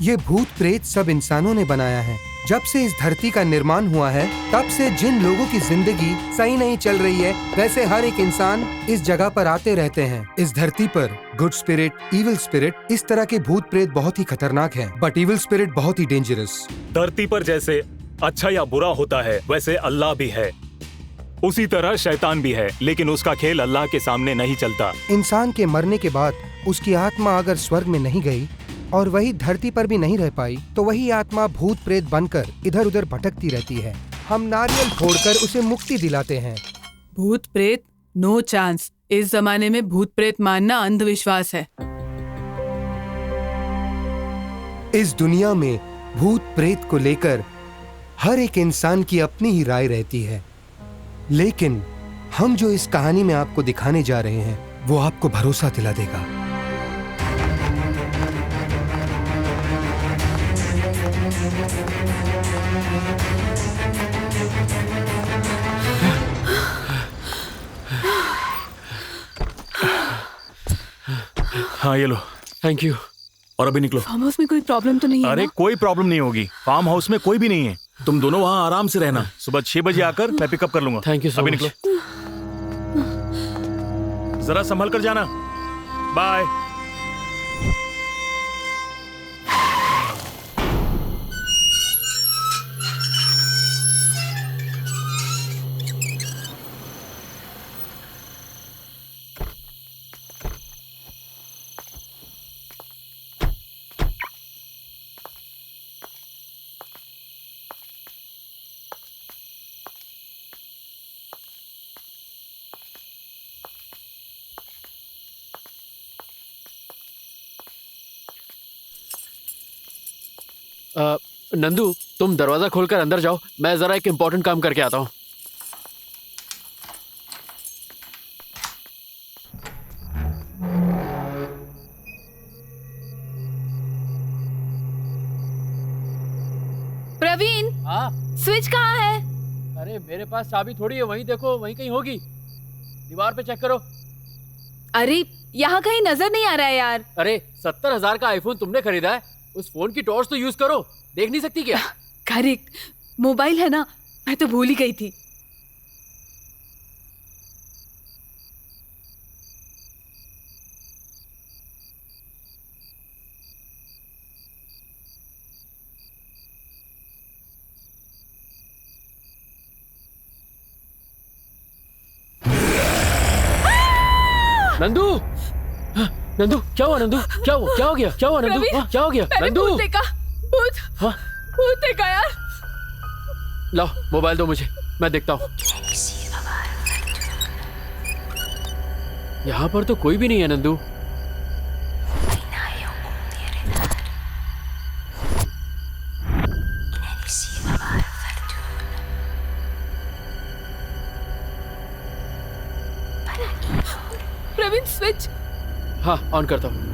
ये भूत प्रेत सब इंसानों ने बनाया है। जब से इस धरती का निर्माण हुआ है, तब से जिन लोगों की जिंदगी सही नहीं चल रही है, वैसे हर एक इंसान इस जगह पर आते रहते हैं। इस धरती पर गुड स्पिरिट, इविल स्पिरिट, इस तरह के भूत प्रेत बहुत ही खतरनाक हैं, बट इविल स्पिरिट बहुत ही डेंजरस। धरती पर जैसे अच्छा या बुरा होता है, वैसे अल्लाह भी है, उसी तरह शैतान भी है, लेकिन उसका खेल अल्लाह के सामने नहीं चलता। इंसान के मरने के बाद उसकी आत्मा अगर स्वर्ग में नहीं गई और वही धरती पर भी नहीं रह पाई, तो वही आत्मा भूत प्रेत बनकर इधर उधर भटकती रहती है। हम नारियल फोड़कर उसे मुक्ति दिलाते हैं। भूत प्रेत नो चांस। इस जमाने में भूत प्रेत मानना अंधविश्वास है। इस दुनिया में भूत प्रेत को लेकर हर एक इंसान की अपनी ही राय रहती है, लेकिन हम जो इस कहानी में आपको दिखाने जा रहे हैं, वो आपको भरोसा दिला देगा। हाँ ये लो। Thank you. और अभी निकलो। फार्म हाउस में कोई प्रॉब्लम तो नहीं है? अरे कोई प्रॉब्लम नहीं होगी, फार्म हाउस में कोई भी नहीं है। तुम दोनों वहाँ आराम से रहना, सुबह 6 बजे आकर मैं पिकअप कर लूंगा। थैंक यू सो अभी मच। निकलो, जरा संभल कर जाना। बाय। नंदू, तुम दरवाजा खोलकर अंदर जाओ, मैं जरा एक इम्पोर्टेंट काम करके आता हूँ। प्रवीण, हाँ? स्विच कहाँ है? अरे मेरे पास चाबी थोड़ी है, वहीं देखो, वहीं कहीं होगी। दीवार पे चेक करो। अरे यहाँ कहीं नजर नहीं आ रहा है यार। अरे 70,000 का आईफोन तुमने खरीदा है, उस फोन की टॉर्च तो यूज करो। देख नहीं सकती क्या? करेक्ट, मोबाइल है ना, मैं तो भूल ही गई थी। नंदू, नंदू क्या हुआ? नंदू क्या हुआ? क्या हो गया? क्या हुआ नंदू? क्या हो गया? नंदू भूत देखा, भूत, भूत देखा यार। लाओ मोबाइल दो मुझे, मैं देखता हूँ। यहाँ पर तो कोई भी नहीं है नंदू। प्रवीण, स्विच। हाँ, ऑन करता हूँ।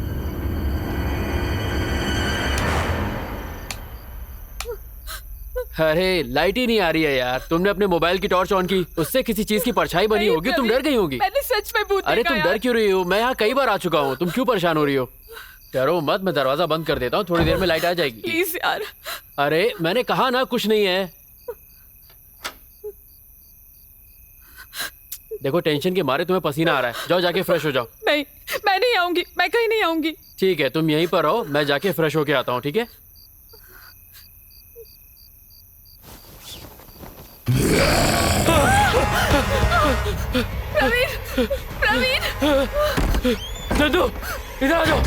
अरे लाइट ही नहीं आ रही है यार। तुमने अपने मोबाइल की टॉर्च ऑन की, उससे किसी चीज की परछाई बनी होगी, तुम डर गई होगी। मैंने सच में भूत अरे देखा तुम यार। डर क्यों रही हो? मैं यहाँ कई बार आ चुका हूँ, तुम क्यों परेशान हो रही हो? डरो मत, मैं दरवाजा बंद कर देता हूँ, थोड़ी देर में लाइट आ जाएगी। प्लीज यार। अरे मैंने कहा ना कुछ नहीं है। देखो टेंशन के मारे तुम्हें पसीना आ रहा है, जाओ जाके फ्रेश हो जाओ। नहीं, मैं नहीं आऊंगी, मैं कहीं नहीं आऊंगी। ठीक है, तुम यहीं पर रहो, मैं जाके फ्रेश होके आता हूँ, ठीक है? प्रवीण, प्रवीण, नंदू इधर आ जाओ।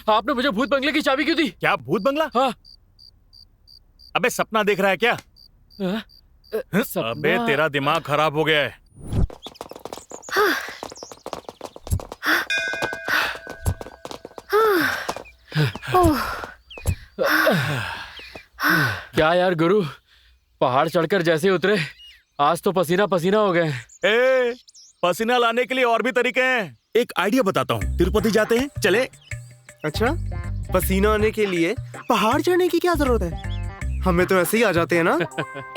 आपने मुझे भूत बंगले की चाबी क्यों दी? क्या भूत बंगला? हाँ। अबे सपना देख रहा है क्या? सपना? अबे तेरा दिमाग खराब हो गया है। क्या यार गुरु, पहाड़ चढ़कर जैसे उतरे आज तो पसीना पसीना हो गए। ए, पसीना लाने के लिए और भी तरीके हैं। एक आइडिया बताता हूँ, तिरुपति जाते हैं, चले? अच्छा, पसीना आने के लिए पहाड़ चढ़ने की क्या जरूरत है? हमें तो ऐसे ही आ जाते हैं ना।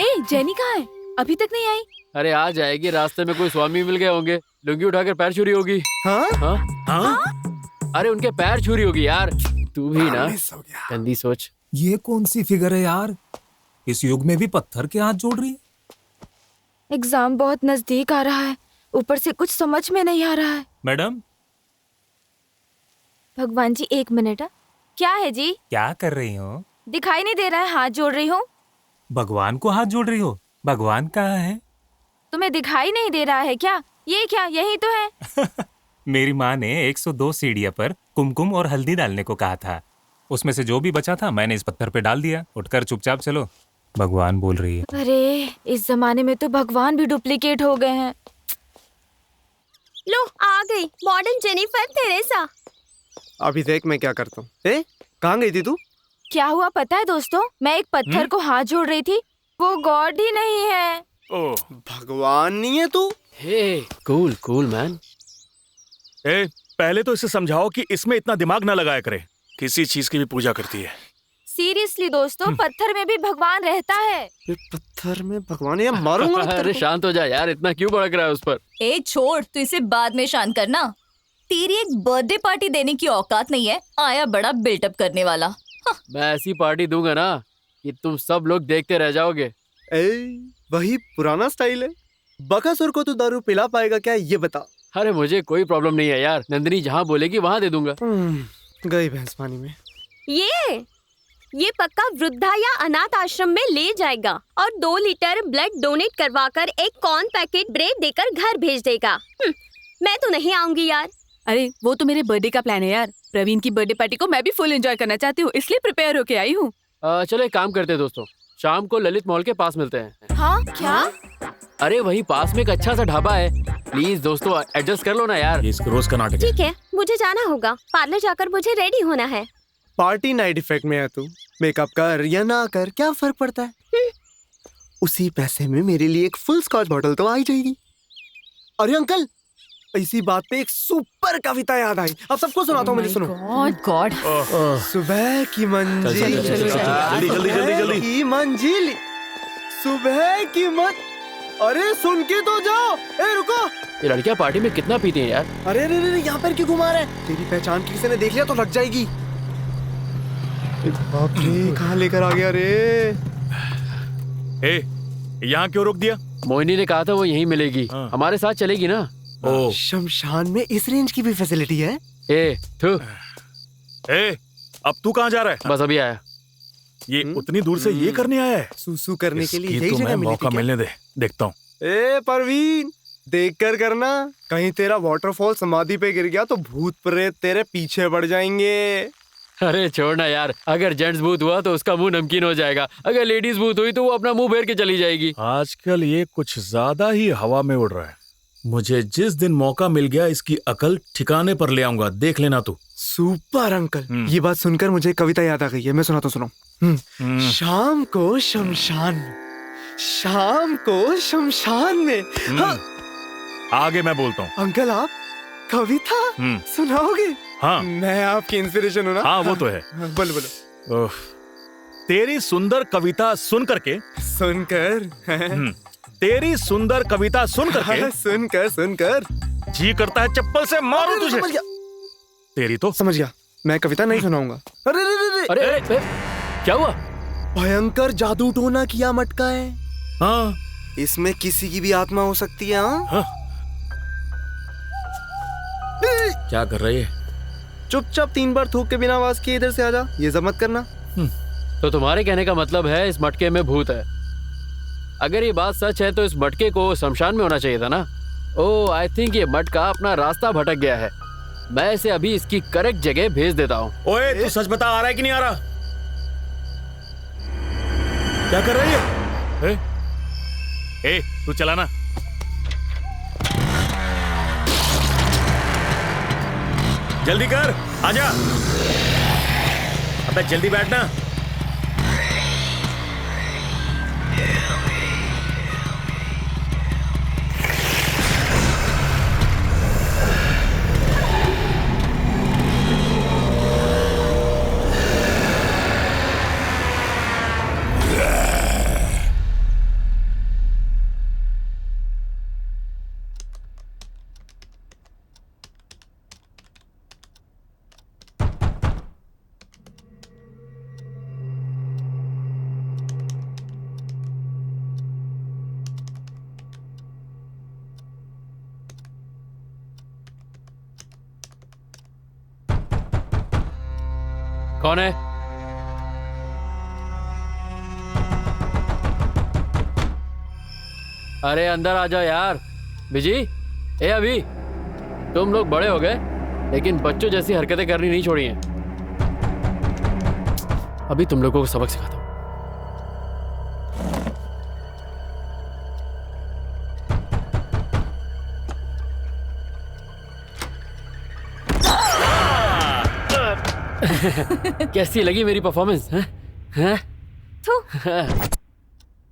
ए, जेनी कहाँ है? अभी तक नहीं आई। अरे आ जाएगी, रास्ते में कोई स्वामी मिल गए होंगे, लुंगी उठाकर पैर छुरी होगी। हाँ? हाँ? हाँ? अरे उनके पैर छुरी होगी यार। तू भी ना गंदी सोच। ये कौन सी फिगर है यार? इस युग में भी पत्थर के हाथ जोड़ रही है। एग्जाम बहुत नजदीक आ रहा है, ऊपर से कुछ समझ में नहीं आ रहा है। मैडम, भगवान जी 1 मिनट। क्या है जी? क्या कर रही हो? दिखाई नहीं दे रहा है, हाथ जोड़ रही हूँ। भगवान को हाथ जोड़ रही हो? भगवान कहाँ है? तुम्हें दिखाई नहीं दे रहा है क्या? ये क्या, यही तो है। मेरी माँ ने 102 सीढ़ियों पर कुमकुम और हल्दी डालने को कहा था। उसमें से जो भी बचा था मैंने इस पत्थर पे डाल दिया। उठकर चुपचाप चलो। भगवान बोल रही है। अरे इस जमाने में तो भगवान भी डुप्लीकेट हो गए हैं। लो आ गई मॉडर्न जेनिफर थेरेसा। अभी देख मैं क्या करता हूँ। कहाँ गई थी तू? क्या हुआ पता है दोस्तों, मैं एक पत्थर को हाथ जोड़ रही थी, वो गॉड ही नहीं है। ओह, भगवान नहीं है तू? हे, कूल कूल मैन। ए, पहले तो इसे समझाओ कि इसमें इतना दिमाग ना लगाया करे। किसी चीज की भी पूजा करती है। सीरियसली दोस्तों, पत्थर में भी भगवान रहता है। पत्थर में भगवान? या मारूंगा तेरे अरे को। शांत हो जा यार, इतना क्यों भड़क रहा है उस पर? ए छोड़, तू इसे बाद में शांत करना। तेरी एक बर्थडे पार्टी देने की औकात नहीं है, आया बड़ा बिल्टअप करने वाला। मैं ऐसी पार्टी दूंगा ना कि तुम सब लोग देखते रह जाओगे। वही पुराना स्टाइल है। बकासुर को तू दारू पिला पाएगा क्या, ये बता। अरे मुझे कोई प्रॉब्लम नहीं है यार, नंदिनी जहाँ बोलेगी वहाँ दे दूंगा। गई भैंस पानी में। ये पक्का वृद्धा या अनाथ आश्रम में ले जाएगा और 2 लीटर ब्लड डोनेट करवाकर एक कॉर्न पैकेट ब्रेड देकर घर भेज देगा। मैं तो नहीं आऊंगी यार। अरे वो तो मेरे बर्थडे का प्लान है यार। प्रवीण की बर्थडे पार्टी को मैं भी फुल एंजॉय करना चाहती हूँ, इसलिए प्रिपेयर होके आई हूँ। चलो एक काम करते हैं दोस्तों, शाम को ललित मॉल के पास मिलते हैं। हाँ क्या? अरे वही पास में एक अच्छा सा ढाबा है, प्लीज दोस्तों एडजस्ट कर लो ना यार। ये रोज का नाटक है। ठीक है, मुझे जाना होगा, पार्लर जाकर मुझे रेडी होना है। पार्टी नाइट इफेक्ट में है तू। मेकअप कर या ना कर क्या फर्क पड़ता है? उसी पैसे में मेरे लिए एक फुल स्कॉच बॉटल तो आ ही जाएगी। अरे अंकल, इसी बात पे एक सुपर कविता याद आई, अब सबको सुनाता हूँ। मुझे सुनो। गॉड सुबह की मंजिल, जल्दी जल्दी जल्दी जल्दी। की मंजिल, सुबह की अरे सुन के तो जाओ। रुको। ये लड़कियां पार्टी में कितना पीती हैं यार। अरे यहाँ पर क्यों घुमा रहा है? तेरी पहचान किसी ने देख लिया तो लग जाएगी। बाप रे, कहाँ लेकर आ गया रे? यहाँ क्यों रोक दिया? मोहिनी ने कहा था वो यहीं मिलेगी। हाँ। हमारे साथ चलेगी ना? ओह, शमशान में इस रेंज की भी फैसिलिटी है? थू। अब तू कहाँ जा रहा है? बस अभी आया। ये उतनी दूर से ये करने आया है? सूसू करने के लिए इसकी यही तो जगह मैं मिली मौका थी क्या? मिलने दे, देखता हूँ। परवीन, देख कर करना, कहीं तेरा वाटरफॉल समाधि पे गिर गया तो भूत प्रेत तेरे पीछे बढ़ जाएंगे। अरे छोड़ना यार, अगर जेंट्स भूत हुआ तो उसका मुंह नमकीन हो जाएगा, अगर लेडीज भूत हुई तो वो अपना मुंह फेर के चली जाएगी। आजकल ये कुछ ज्यादा ही हवा में उड़ रहा है। मुझे जिस दिन मौका मिल गया इसकी अकल ठिकाने पर ले आऊंगा, देख लेना तू। सुपर अंकल, ये बात सुनकर मुझे कविता याद आ गई है, मैं सुनाता हूँ, सुनो। शाम को शमशान में, शाम को शमशान में। हाँ, आगे मैं बोलता हूँ। अंकल आप कविता सुनाओगे? हाँ, मैं आपकी इंस्पिरेशन हूँ ना। हाँ वो तो है। बोलो बोलो। तेरी सुंदर कविता सुन करके, सुनकर तेरी सुंदर कविता सुन करके, सुनकर जी करता है चप्पल से मारूं तुझे। समझ गया, तेरी तो समझ गया, मैं कविता नहीं सुनाऊंगा। अरे अरे अरे, क्या हुआ? भयंकर जादू टोना किया मटका है। हाँ, इसमें किसी की भी आत्मा हो सकती है। हाँ? क्या कर रही है? चुपचाप 3 बार थूक के बिना आवाज किए इधर से आजा, ये सब मत करना। तो तुम्हारे कहने का मतलब है इस मटके में भूत है? अगर ये बात सच है तो इस मटके को शमशान में होना चाहिए था ना। ओह, आई थिंक ये मटका अपना रास्ता भटक गया है। मैं इसे अभी इसकी करेक्ट जगह भेज देता हूँ। ओए, तू सच बता, आ रहा है कि नहीं आ रहा? क्या कर रही है? ए, तू चला ना। जल्दी कर, आजा। अबे जल्दी बैठना। कौन है? अरे अंदर आ जाओ यार। बिजी, ए अभी, तुम लोग बड़े हो गए लेकिन बच्चों जैसी हरकतें करनी नहीं छोड़ी हैं। अभी तुम लोगों को सबक सिखाता हूं। कैसी लगी मेरी परफॉर्मेंस?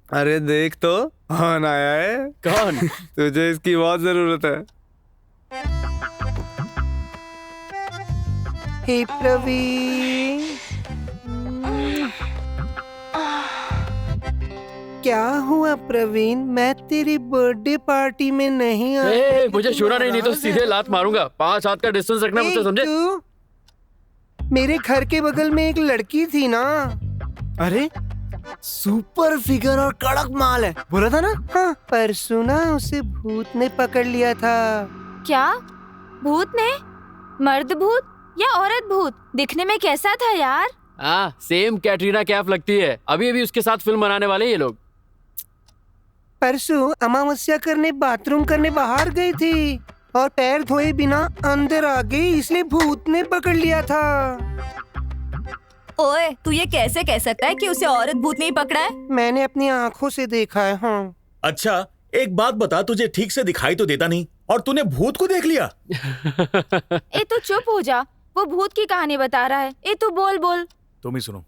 अरे देख तो, कौन आया है? कौन? तुझे इसकी बहुत जरूरत है। हे प्रवीण, क्या हुआ प्रवीण? मैं तेरी बर्थडे पार्टी में नहीं आया। मुझे छूना नहीं तो सीधे लात मारूंगा। 5 हाथ का डिस्टेंस रखना मुझसे, समझे? मेरे घर के बगल में एक लड़की थी ना। अरे सुपर फिगर और कड़क माल है, बोला था ना। हाँ, पर सुना उसे भूत ने पकड़ लिया था। क्या? भूत ने? मर्द भूत या औरत भूत? दिखने में कैसा था यार? हाँ, सेम कैटरीना कैफ लगती है। अभी अभी उसके साथ फिल्म बनाने वाले ये लोग। परसों अमावस्या करने बाथरूम करने बाहर गई थी और पैर धोए बिना अंदर आ गई, इसलिए भूत ने पकड़ लिया था। ओए, तू ये कैसे कह सकता है कि उसे औरत भूत ने ही पकड़ा है? मैंने अपनी आंखों से देखा है। हाँ। अच्छा, एक बात बता, तुझे ठीक से दिखाई तो देता नहीं और तूने भूत को देख लिया? ए तू चुप हो जा, वो भूत की कहानी बता रहा है। ए तू बोल। तुम ही सुनो।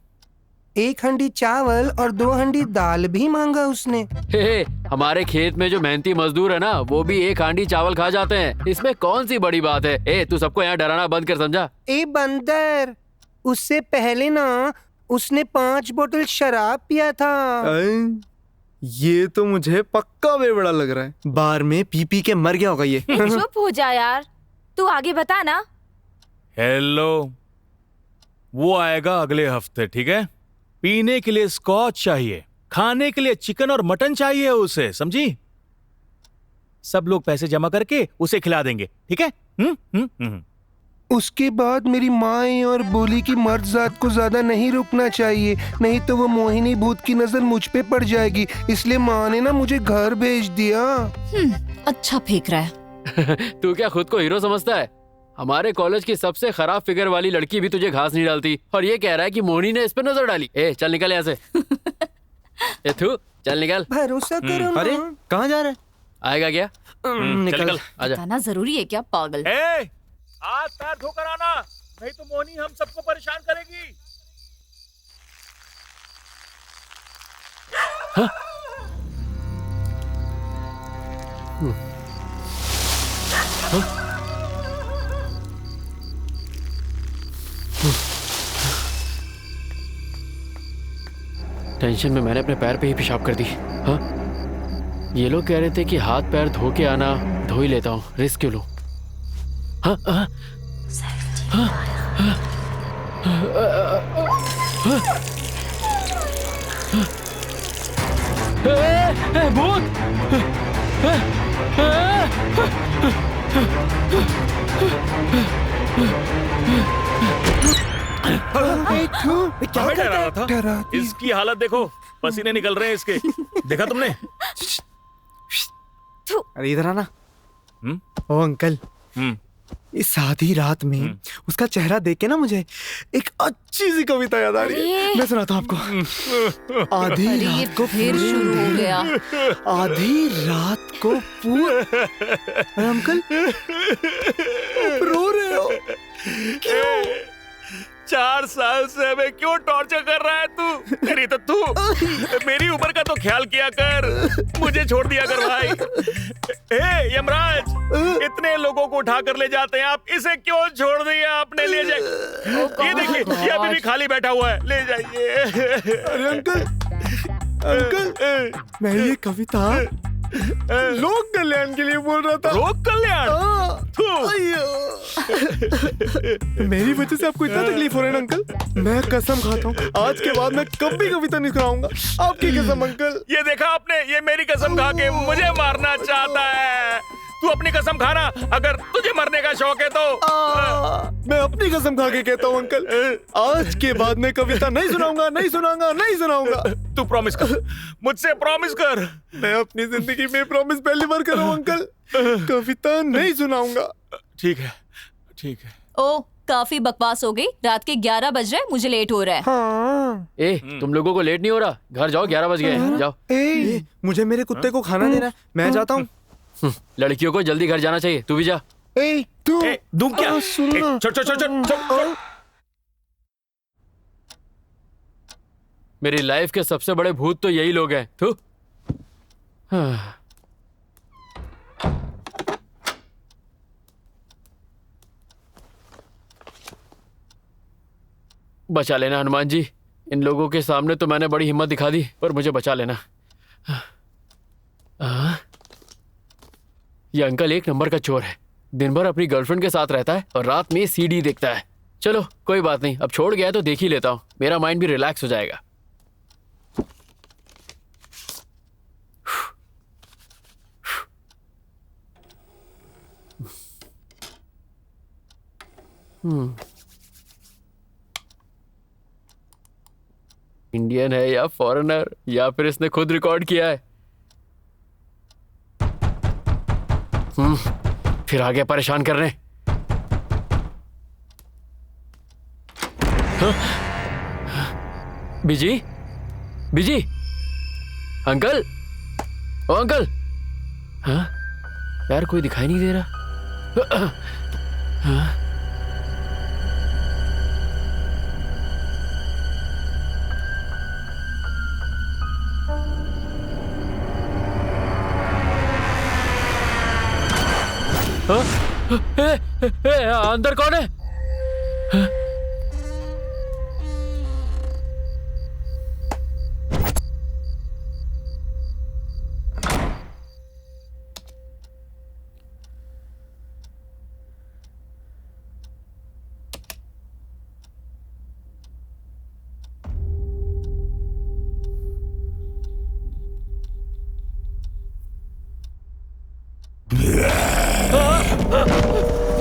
1 हंडी चावल और 2 हंडी दाल भी मांगा उसने। हमारे खेत में जो मेहनती मजदूर है ना, वो भी 1 हांडी चावल खा जाते हैं। इसमें कौन सी बड़ी बात है? तू सबको यहाँ डराना बंद कर, समझा? ए बंदर, उससे पहले ना उसने 5 बोतल शराब पिया था। ये तो मुझे पक्का बेवड़ा लग रहा है। बार में पी के मर गया होगा ये। चुप हो जा यार, तू आगे बता ना। हेलो, वो आएगा अगले हफ्ते, ठीक है? पीने के लिए स्कॉच चाहिए, खाने के लिए चिकन और मटन चाहिए उसे, समझी? सब लोग पैसे जमा करके उसे खिला देंगे, ठीक है? उसके बाद मेरी माँ आई और बोली कि मर्द जात को ज्यादा नहीं रुकना चाहिए, नहीं तो वो मोहिनी भूत की नजर मुझ पे पड़ जाएगी। इसलिए माँ ने ना मुझे घर भेज दिया। अच्छा फेंक रहा है। तू क्या खुद को हीरो समझता है? हमारे कॉलेज की सबसे खराब फिगर वाली लड़की भी तुझे घास नहीं डालती और ये कह रहा है कि मोहिनी ने इस पे नजर डाली। ए चल निकल यहाँ से। ए थू चल निकल। भरोसा करो ना। अरे कहाँ जा रहा है? आएगा क्या? निकल। आजा। बताना जरूरी है क्या पागल? ए, हाथ पैर धोकर आना, नहीं तो मोनी हम सबको परेशान करेगी। टेंशन में मैंने अपने पैर पे ही पेशाब कर दी। हाँ, ये लोग कह रहे थे कि हाथ पैर धो के आना, धो ही लेता हूँ, रिस्क क्यों लूं? हाँ, हाँ, हाँ, भूत! क्या डरा था? इसकी हालत देखो, पसीने निकल रहे हैं इसके। देखा तुमने? अरे इधर आना। हम्म? ओ अंकल, हम्म। इस आधी रात में उसका चेहरा देख के ना मुझे एक अच्छी सी कविता याद आ रही है। मैं सुनाता हूँ आपको। आधी रात को फिर शुरू हो गया। आधी रात को अरे अंकल, आप रो रहे हो क्यों? 4 साल से हमें क्यों टॉर्चर कर रहा है तू? तेरी तो तू मेरी उम्र का तो ख्याल किया कर, मुझे छोड़ दिया कर भाई। ए यमराज, इतने लोगों को उठा कर ले जाते हैं आप, इसे क्यों छोड़ दिया आपने? ले जाइए। ये देखिए, ये अभी भी खाली बैठा हुआ है, ले जाइए। अरे अंकल, अंकल, मैं ये कविता लोक कल्याण के लिए बोल रहा था। लोक कल्याण? मेरी वजह से आपको इतना तकलीफ हो रहा है ना अंकल? मैं कसम खाता हूँ आज के बाद मैं कभी कविता नहीं सुनाऊंगा। आपकी कसम अंकल। ये देखा आपने, ये मेरी कसम खा के मुझे मारना चाहता है। तू अपनी कसम खाना, अगर तुझे मरने का शौक है तो। मैं अपनी कसम खा के कहता हूँ अंकल, आज के बाद मैं कविता नहीं सुनाऊंगा, नहीं सुनाऊंगा, नहीं सुनाऊंगा। तू प्रॉमिस कर, मुझसे प्रॉमिस कर। मैं अपनी जिंदगी में प्रॉमिस पहली बार कर रहा हूँ अंकल, कविता नहीं सुनाऊंगा। ठीक है, ठीक है। ओ काफी बकवास हो गई। रात के 11 बज रहे हैं, मुझे लेट हो रहा है। हाँ। ए तुम लोगों को लेट नहीं हो रहा? घर जाओ, 11 बज गए, जाओ। मुझे मेरे कुत्ते को खाना देना है, मैं जाता हूँ। लड़कियों को जल्दी घर जाना चाहिए, तू भी जा। दूं क्या? छोड़। मेरी लाइफ के सबसे बड़े भूत तो यही लोग हैं। तू हाँ। बचा लेना हनुमान जी, इन लोगों के सामने तो मैंने बड़ी हिम्मत दिखा दी, पर मुझे बचा लेना। ये अंकल एक नंबर का चोर है। दिन भर अपनी गर्लफ्रेंड के साथ रहता है और रात में सीडी देखता है। चलो कोई बात नहीं, अब छोड़ गया तो देख ही लेता हूँ, मेरा माइंड भी रिलैक्स हो जाएगा। इंडियन है या फॉरेनर, या फिर इसने खुद रिकॉर्ड किया है? फिर आगे परेशान कर रहे हैं। बिजी, बिजी, अंकल, ओ अंकल। हाँ यार, कोई दिखाई नहीं दे रहा। हाँ? अंदर कौन है?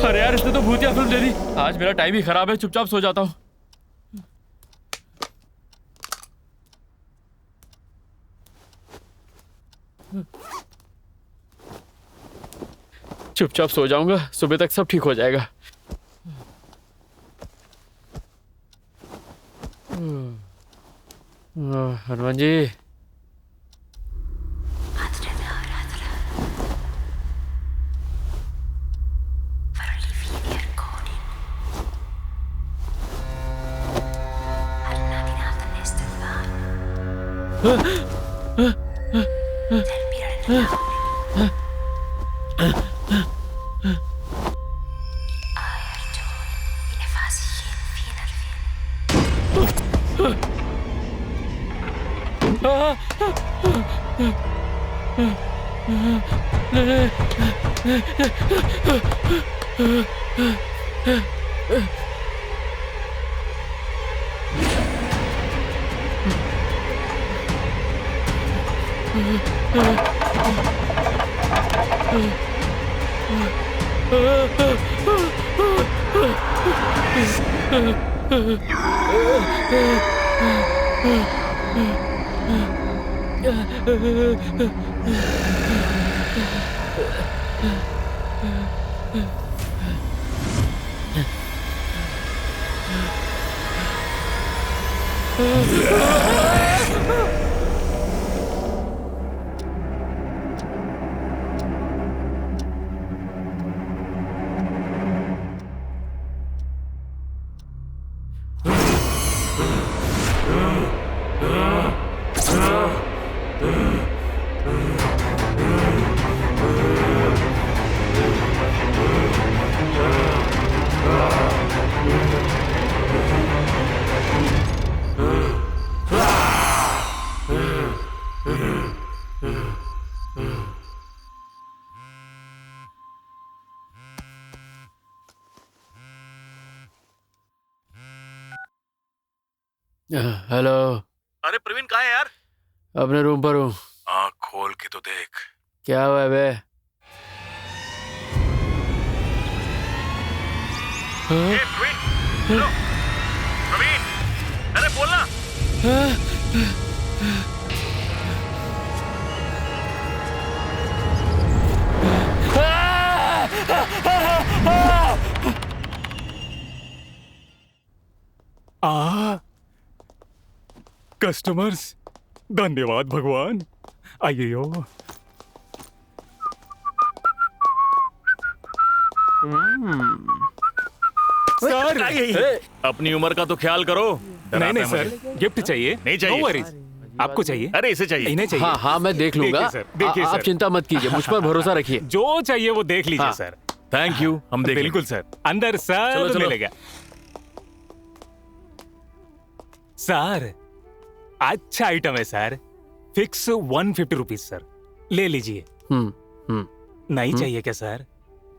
अरे यार, इसने तो भूतिया फिल्म दे दी। आज मेरा टाइम ही खराब है, चुपचाप सो जाता हूँ। चुपचाप सो जाऊंगा, सुबह तक सब ठीक हो जाएगा। हनुमान जी। हेलो। अरे प्रवीण कहाँ है यार? अपने रूम पर हूँ। आँख खोल के तो देख। क्या हुआ बे? प्रवीण, हेलो प्रवीण, अरे बोलना। कस्टमर्स, धन्यवाद भगवान। आइयो। सर, अपनी उम्र का तो ख्याल करो। नहीं नहीं सर, गिफ्ट चाहिए। नहीं चाहिए। No worries। आपको चाहिए? अरे इसे चाहिए। इन्हें चाहिए। हाँ हाँ, मैं देख लूंगा। देखिए सर, देखिए आप सर। चिंता मत कीजिए, मुझ पर भरोसा रखिए। जो चाहिए वो देख लीजिए हाँ। सर। थैंक यू, हम देख बिल्कुल सर, अंदर सर चलो, चलो। मिलेगा। सर, अच्छा आइटम है सर। फिक्स 150 रुपीज सर, ले लीजिए। नहीं चाहिए क्या सर?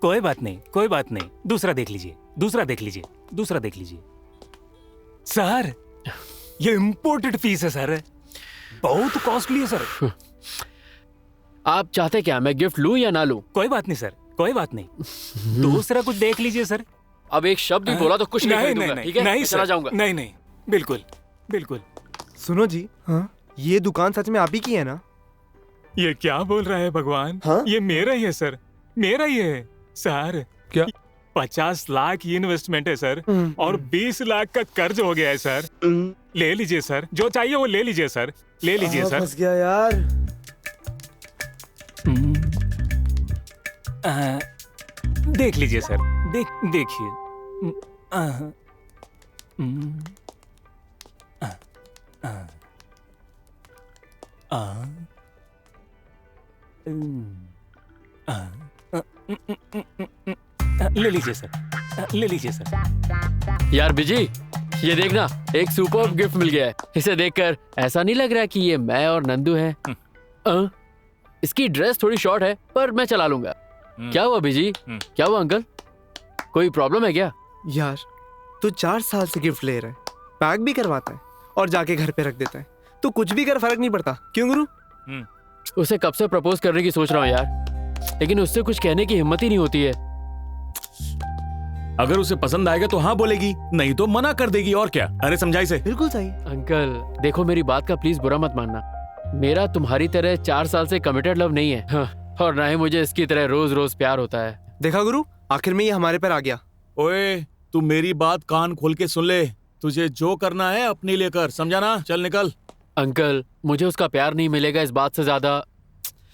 कोई बात नहीं, कोई बात नहीं। दूसरा देख लीजिए, दूसरा देख लीजिए, दूसरा देख लीजिए। सर, ये इम्पोर्टेड पीस है सर, बहुत कॉस्टली है सर। आप चाहते क्या, मैं गिफ्ट लूं या ना लूं? कोई बात नहीं सर, कोई बात नहीं। दूसरा कुछ देख लीजिए सर। अब एक शब्द भी बोला तो कुछ नहीं खरीदूंगा, ठीक है? नहीं मैं चला सर, जाऊंगा। नहीं नहीं, बिल्कुल बिल्कुल। सुनो जी, हाँ ये दुकान सच में आप ही की है ना? ये क्या बोल रहा है भगवान? हाँ? ये मेरा ही है सर, मेरा ही है सर। क्या? 50 लाख की इन्वेस्टमेंट है सर, और 20 लाख का कर्ज हो गया है सर। ले लीजिए सर, जो चाहिए वो ले लीजिए सर, ले लीजिए सर। फंस गया यार। देख लीजिए सर, देखिए। ले लीजिए सर, ले लीजिए सर। यार बिजी, ये देखना, एक सुपर्ब गिफ्ट मिल गया है। इसे देखकर ऐसा नहीं लग रहा कि ये मैं और नंदू हैं। इसकी ड्रेस थोड़ी शॉर्ट है, पर मैं चला लूंगा। क्या हुआ बिजी? क्या हुआ अंकल? कोई प्रॉब्लम है क्या? यार तू 4 साल से गिफ्ट ले रहा है, पैक भी करवाता है और जाके घर पे रख देता है। तो कुछ भी कर, फर्क नहीं पड़ता, क्यों गुरु? उसे कब से प्रपोज करने की सोच रहा हूँ यार, लेकिन उससे कुछ कहने की हिम्मत ही नहीं होती है। अगर उसे पसंद आएगा तो हाँ बोलेगी, नहीं तो मना कर देगी, और क्या। अरे समझाई से। बिल्कुल सही। अंकल देखो, मेरी बात का प्लीज बुरा मत मानना। मेरा तुम्हारी तरह 4 साल से कमिटेड लव नहीं है, हाँ, और ना ही मुझे इसकी तरह रोज रोज प्यार होता है। देखा गुरु, आखिर में ये हमारे पर आ गया। ओए, तू मेरी बात कान खोल के सुन ले। तुझे जो करना है अपने लिए कर, समझा ना? चल निकल। अंकल, मुझे उसका प्यार नहीं मिलेगा, इस बात से ज्यादा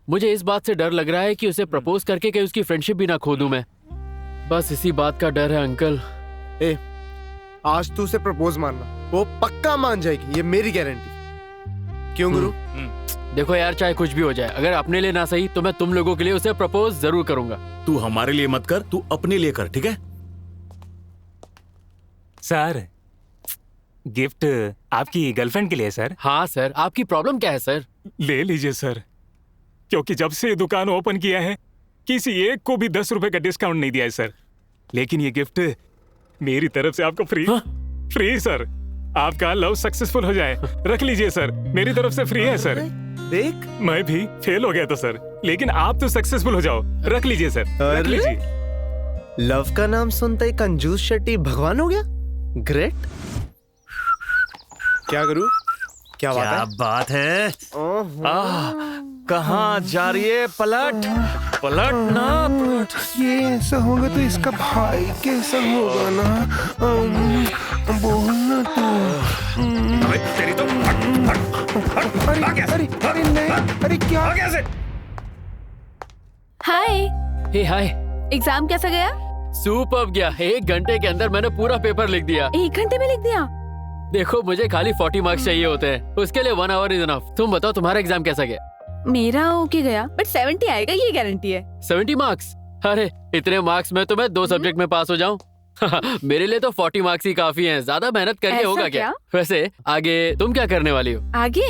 मुझे इस बात से डर लग रहा है कि उसे प्रपोज करके कहीं उसकी फ्रेंडशिप भी ना खो दूं मैं। बस इसी बात का डर है अंकल। ए, आज तू उसे प्रपोज मारना, वो पक्का मान जाएगी, ये मेरी गारंटी। क्यों गुरु? देखो यार, चाहे कुछ भी हो जाए, अगर अपने लिए ना सही तो मैं तुम लोगों के लिए उसे प्रपोज जरूर करूंगा। तू हमारे लिए मत कर, तू अपने लिए कर, ठीक है? सर, गिफ्ट आपकी गर्लफ्रेंड के लिए सर। हाँ सर, आपकी प्रॉब्लम क्या है सर? ले लीजिए सर, क्योंकि जब से दुकान ओपन किया है किसी एक को भी 10 रुपए का डिस्काउंट नहीं दिया है सर। लेकिन ये गिफ्ट मेरी तरफ से आपको फ्री। फ्री सर, आपका लव सक्सेसफुल हो जाए, रख लीजिए सर, मेरी तरफ से फ्री है सर। देख, मैं भी फेल हो गया था सर, लेकिन आप तो सक्सेसफुल हो जाओ, रख लीजिए सर, रख लीजिए। लव का नाम सुनते ही कंजूस शेट्टी भगवान हो गया। ग्रेट। क्या करूं? क्या बात है? कहाँ जा रही है? पलट पलट ना पलट। ये ऐसा होगा तो इसका भाई कैसा होगा ना? बोलना तो। अबे तेरी तो अरे नहीं, अरे क्या? हाय, हे हाय। एग्जाम कैसा गया? सुपर्ब गया, 1 घंटे के अंदर मैंने पूरा पेपर लिख दिया। 1 घंटे में लिख दिया? देखो, मुझे खाली 40 मार्क्स चाहिए होते हैं, उसके लिए 1 आवर इज इनफ। तुम बताओ, तुम्हारा एग्जाम कैसा गया? मेरा ओके गया, बट 70 आएगा, ये गारंटी है। 70 मार्क्स? अरे इतने मार्क्स में तो मैं 2 सब्जेक्ट में पास हो जाऊं। मेरे लिए तो 40 मार्क्स ही काफी हैं, ज्यादा मेहनत करके ऐसा होगा क्या? वैसे आगे तुम क्या करने वाली हो? आगे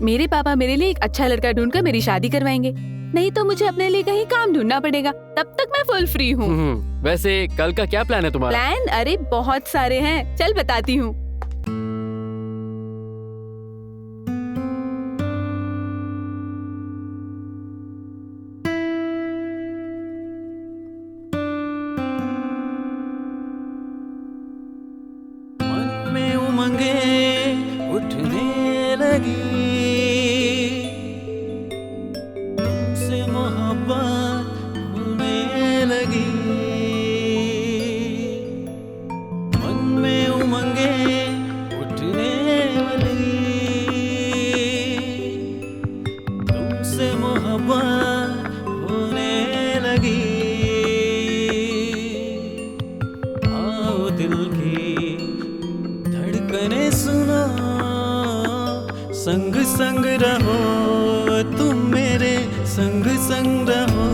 मेरे पापा मेरे लिए एक अच्छा लड़का ढूंढकर मेरी शादी करवाएंगे, नहीं तो मुझे अपने लिए कहीं काम ढूंढना पड़ेगा। तब तक मैं फुल फ्री हूँ। वैसे कल का क्या प्लान है तुम्हारा? प्लान? अरे बहुत सारे हैं, चल बताती हूँ। मन में उमंगे उठने लगी, तुमसे मोहब्बत होने लगी। मन में उमंगे उठने लगी, तुमसे मोहब्बत होने लगी। आओ दिल की धड़कने सुनो, संग संग रहो, तुम मेरे संग संग रहो।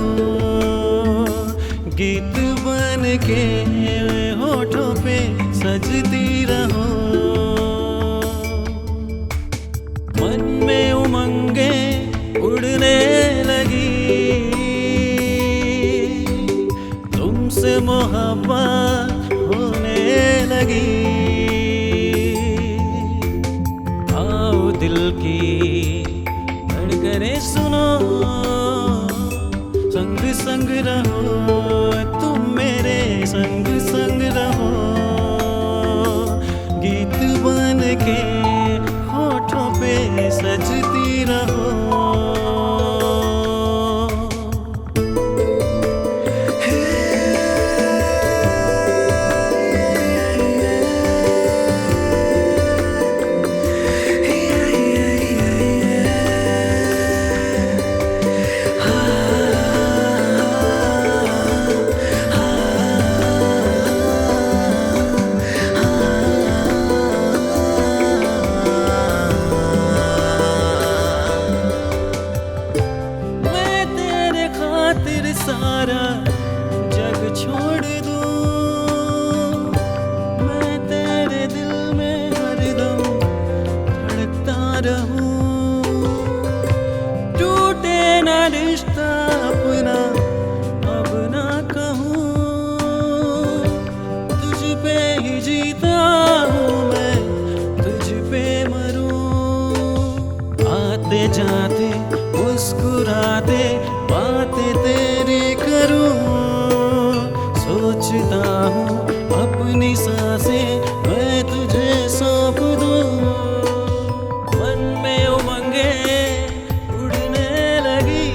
गीत बन के होठों पे सजती रहो। मन में उमंगे उड़ने लगी, तुमसे मोहब्बत होने लगी। आओ दिल की धड़कने सुनो, संग संग रहो, तुम मेरे संग संग रहो। गीत बन के होठों पे सजती रहो। मैं तेरे खातिर सारा जग छोड़ दूं, मैं तेरे दिल में हरदम धड़कता रहूं। टूटे ना रिश्ता अपना अब ना कहूं, तुझ पे ही जीता हूँ मैं, तुझ पे मरूं। आते जाते मुस्कुराते बातें तेरी करूं, सोचता हूँ अपनी सांसें मैं तुझे सौंप दूं। मन में उमंगे उड़ने लगी,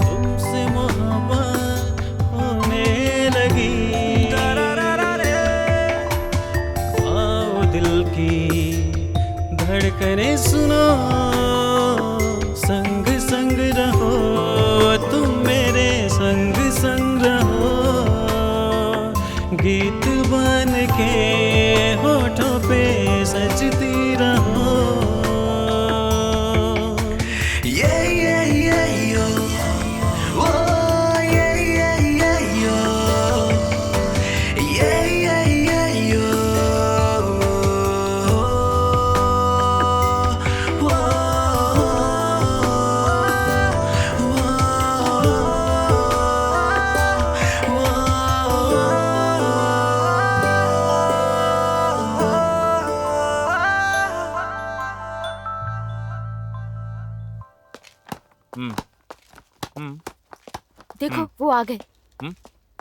तुमसे मोहब्बत होने लगी। दिल की धड़कने सुनो, संग संग रहो, तुम मेरे संग संग रहो, गीत बन के होठों पे सजती रहो। देखो वो आ गए।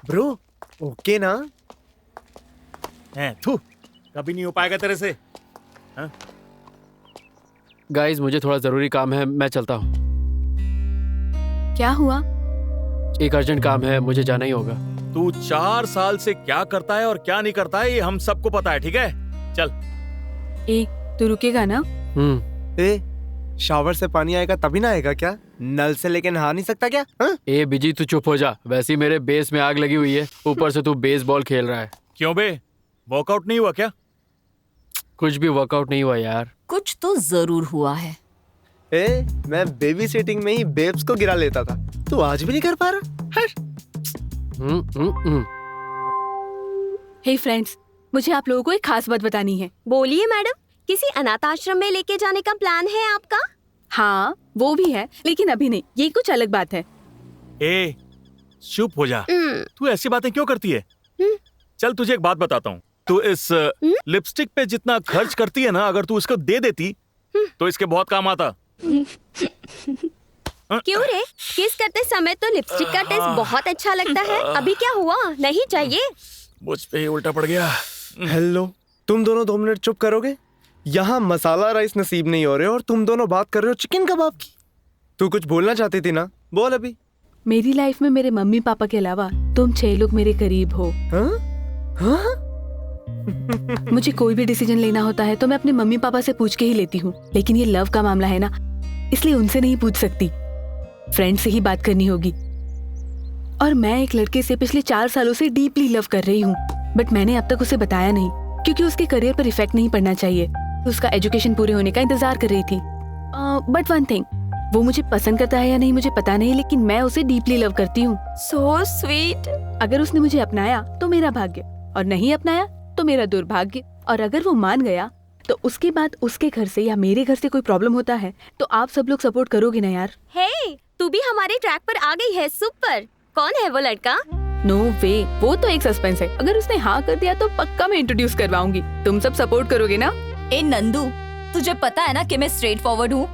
ब्रो ओके ना? थू, कभी नहीं हो पाएगा तेरे से। गाइस मुझे थोड़ा जरूरी काम है, मैं चलता हूँ। क्या हुआ? एक अर्जेंट काम है, मुझे जाना ही होगा। तू 4 साल से क्या करता है और क्या नहीं करता है ये हम सबको पता है, ठीक है? चल। तू रुकेगा ना? शावर से पानी आएगा तभी ना आएगा क्या? नल से लेके नहा नहीं सकता क्या? ए बिजी तू चुप हो जा, वैसे ही मेरे बेस में आग लगी हुई है, ऊपर से तू बेसबॉल खेल रहा है। क्यों बे, वर्कआउट नहीं हुआ क्या? कुछ भी वर्कआउट नहीं हुआ यार। कुछ तो जरूर हुआ है। मैं बेबी सिटिंग में ही बेब्स को गिरा लेता था, तू आज भी नहीं कर पा रहा? हे फ्रेंड्स, मुझे आप लोगों को एक खास बात बतानी है। बोलिए मैडम, किसी अनाथ आश्रम में लेके जाने का प्लान है आपका? हाँ वो भी है, लेकिन अभी नहीं, ये कुछ अलग बात है। चुप हो जा, तू ऐसी बातें क्यों करती है? चल तुझे एक बात बताता हूँ, तू इस लिपस्टिक पे जितना खर्च करती है ना, अगर तू इसको दे देती तो इसके बहुत काम आता। क्यों रे, किस करते समय तो लिपस्टिक का टेस्ट बहुत अच्छा लगता है, अभी क्या हुआ? नहीं चाहिए? मुझ पे ही उल्टा पड़ गया। हेलो, तुम दोनों 2 मिनट चुप करोगे? यहाँ मसाला राइस नसीब नहीं हो रहे और तुम दोनों बात कर रहे हो चिकन कबाब की। तू कुछ बोलना चाहती थी ना, बोल अभी। मेरी लाइफ में मेरे मम्मी पापा के अलावा तुम 6 लोग मेरे करीब हो। मुझे कोई भी डिसीजन लेना होता है तो मैं अपने मम्मी पापा से पूछ के ही लेती हूँ, लेकिन ये लव का मामला है ना, इसलिए उनसे नहीं पूछ सकती, फ्रेंड से ही बात करनी होगी। और मैं एक लड़के से पिछले 4 सालों से डीपली लव कर रही हूँ, बट मैंने अब तक उसे बताया नहीं क्योंकि उसके करियर पर इफेक्ट नहीं पड़ना चाहिए। उसका एजुकेशन पूरे होने का इंतजार कर रही थी। बट वन थिंग, वो मुझे पसंद करता है या नहीं मुझे पता नहीं, लेकिन मैं उसे डीपली लव करती हूँ। So sweet। अगर उसने मुझे अपनाया तो मेरा भाग्य, और नहीं अपनाया तो मेरा दुर्भाग्य। और अगर वो मान गया तो उसके बाद उसके घर से या मेरे घर से कोई प्रॉब्लम होता है तो आप सब लोग सपोर्ट करोगे ना यार? हे, तू भी हमारे ट्रैक पर आ गई है, सुपर। कौन है वो लड़का? नो वे, वो तो एक सस्पेंस है। अगर उसने हाँ कर दिया तो पक्का मैं इंट्रोड्यूस करवाऊंगी। तुम सब सपोर्ट करोगे ना? ए नंदू, तुझे पता है ना कि मैं स्ट्रेट फॉरवर्ड हूँ।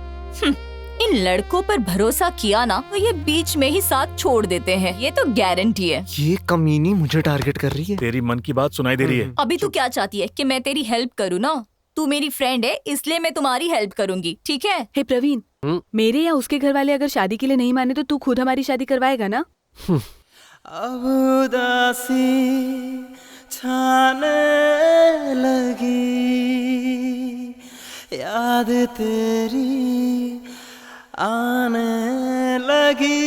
इन लड़कों पर भरोसा किया ना तो ये बीच में ही साथ छोड़ देते हैं, ये तो गारंटी है। ये कमीनी मुझे टारगेट कर रही है। तेरी मन की बात सुनाई दे रही है। अभी तू क्या चाहती है कि मैं तेरी हेल्प करूँ ना? तू मेरी फ्रेंड है इसलिए मैं तुम्हारी हेल्प करूंगी, ठीक है? हे प्रवीण, मेरे या उसके घर वाले अगर शादी के लिए नहीं माने तो तू खुद हमारी शादी करवाएगा ना? अब उदासी छाने लगी, याद तेरी आने लगी।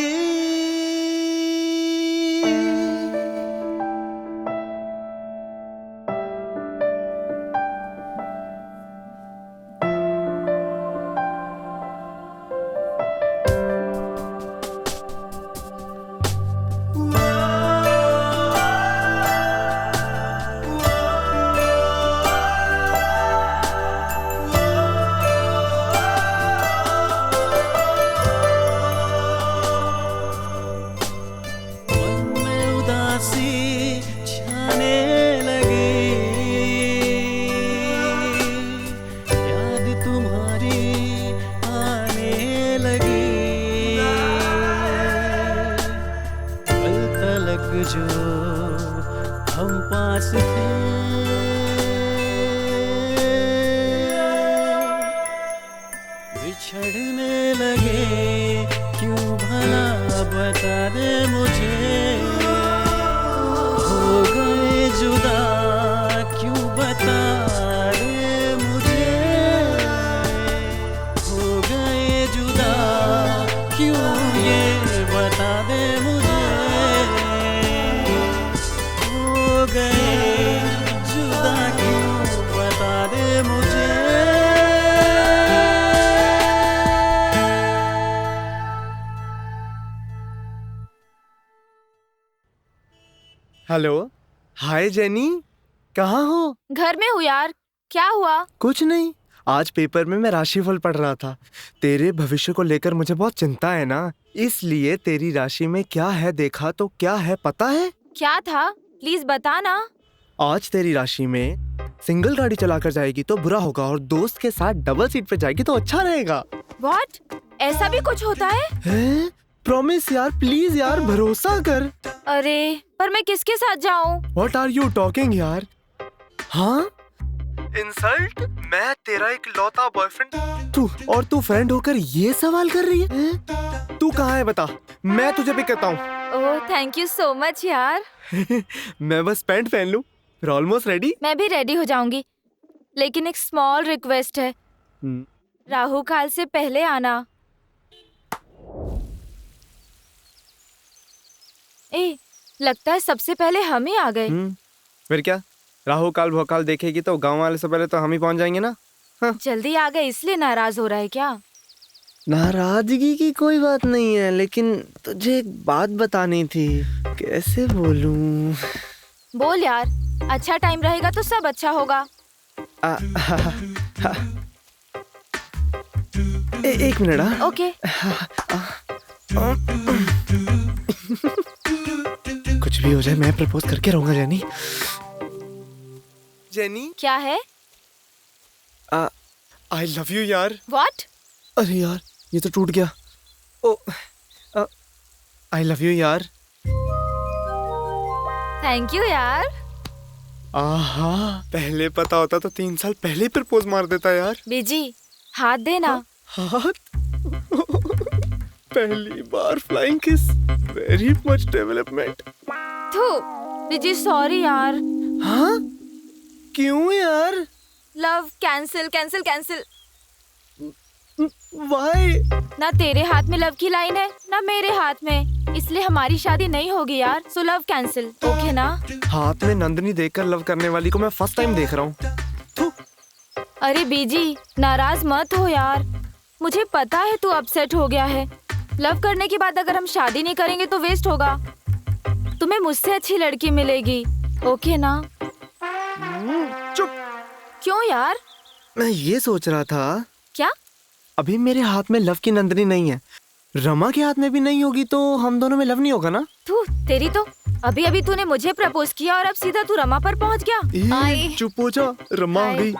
हेलो, हाय जेनी, कहाँ हो? घर में हूँ यार, क्या हुआ? कुछ नहीं, आज पेपर में मैं राशिफल पढ़ रहा था। तेरे भविष्य को लेकर मुझे बहुत चिंता है ना, इसलिए तेरी राशि में क्या है देखा तो क्या है पता है? क्या था? प्लीज बता ना। आज तेरी राशि में सिंगल गाड़ी चलाकर जाएगी तो बुरा होगा और दोस्त के साथ डबल सीट पे जाएगी तो अच्छा रहेगा। What? ऐसा भी कुछ होता है? प्रॉमिस यार, प्लीज यार, भरोसा कर। अरे पर मैं किसके साथ जाऊँ? What are you talking यार? हाँ? इंसल्ट? मैं तेरा एक लौता बॉयफ्रेंड, तू फ्रेंड होकर ये सवाल कर रही है? तू कहाँ है बता, मैं तुझे पिक करता हूँ। Oh thank you so much यार। मैं बस पैंट पहन लूं, फिर ऑलमोस्ट रेडी। मैं भी रेडी हो जाऊंगी, लेकिन एक स्मॉल रिक्वेस्ट है, राहु काल से पहले आना। ए, लगता है सबसे पहले हम ही आ गए। फिर क्या, राहु काल भोकाल देखेगी तो गांव वाले से पहले तो हम ही पहुंच जाएंगे ना। हाँ। जल्दी आ गए इसलिए नाराज हो रहा है क्या? नाराजगी की कोई बात नहीं है, लेकिन तुझे एक बात बतानी थी। कैसे बोलूं? बोल यार, अच्छा टाइम रहेगा तो सब अच्छा होगा। एक मिनट। ओके। कुछ भी हो जाए मैं प्रपोज करके रहूंगा जेनी। जेनी क्या है? आई लव यू यार। What? अरे यार ये तो टूट गया। आई लव यू यार। थैंक यू यार। आहा, पहले पता होता तो 3 साल पहले ही प्रपोज मार देता यार। बीजी हाथ देना। हाथ? पहली बार flying kiss, very much development. थू, बीजी सॉरी यार। हाँ? क्यों यार? Love cancel cancel cancel. Why? ना तेरे हाथ में लव की लाइन है ना मेरे हाथ में, इसलिए हमारी शादी नहीं होगी यार। सो लव कैंसिल, ओके ना? हाथ में नंदनी देखकर लव करने वाली को मैं फर्स्ट टाइम देख रहा हूँ। अरे बीजी नाराज मत हो यार, मुझे पता है तू अपसेट हो गया है। लव करने के बाद अगर हम शादी नहीं करेंगे तो वेस्ट होगा। तुम्हें मुझसे अच्छी लड़की मिलेगी, ओके ना? चुप। क्यों यार? मैं ये सोच रहा था। क्या? अभी मेरे हाथ में लव की नंदनी नहीं है, रमा के हाथ में भी नहीं होगी, तो हम दोनों में लव नहीं होगा ना? तू तेरी तो अभी अभी तूने मुझे प्रपोज किया और अब सीधा तू रमा पर पहुंच गया। चुप हो जा, रमा आ गई।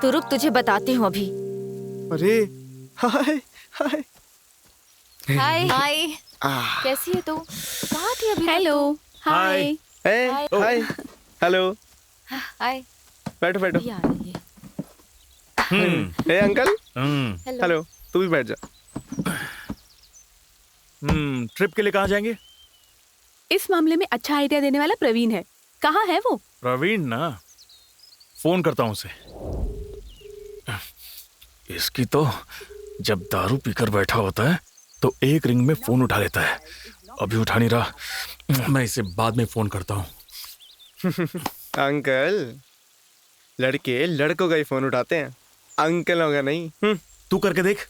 तू रुक, तुझे बताती हूँ अभी। अरे हाय हाय हाय हाय। कैसी है तू? कहाँ थी अभी? हेलो। हाय। हाय। हेलो। हाय। बैठो बैठो। हे अंकल। हेलो। तू भी बैठ जा। ट्रिप के लिए कहाँ जाएंगे? इस मामले में अच्छा आइडिया देने वाला प्रवीण है। कहाँ है वो? प्रवीण ना, फोन करता हूँ उसे। इसकी तो जब दारू पीकर बैठा होता है तो एक रिंग में फोन उठा लेता है। अभी उठा नहीं रहा, मैं इसे बाद में फोन करता हूँ। अंकल, लड़के लड़कों का ही फोन उठाते हैं, अंकलों का नहीं। तू करके देख।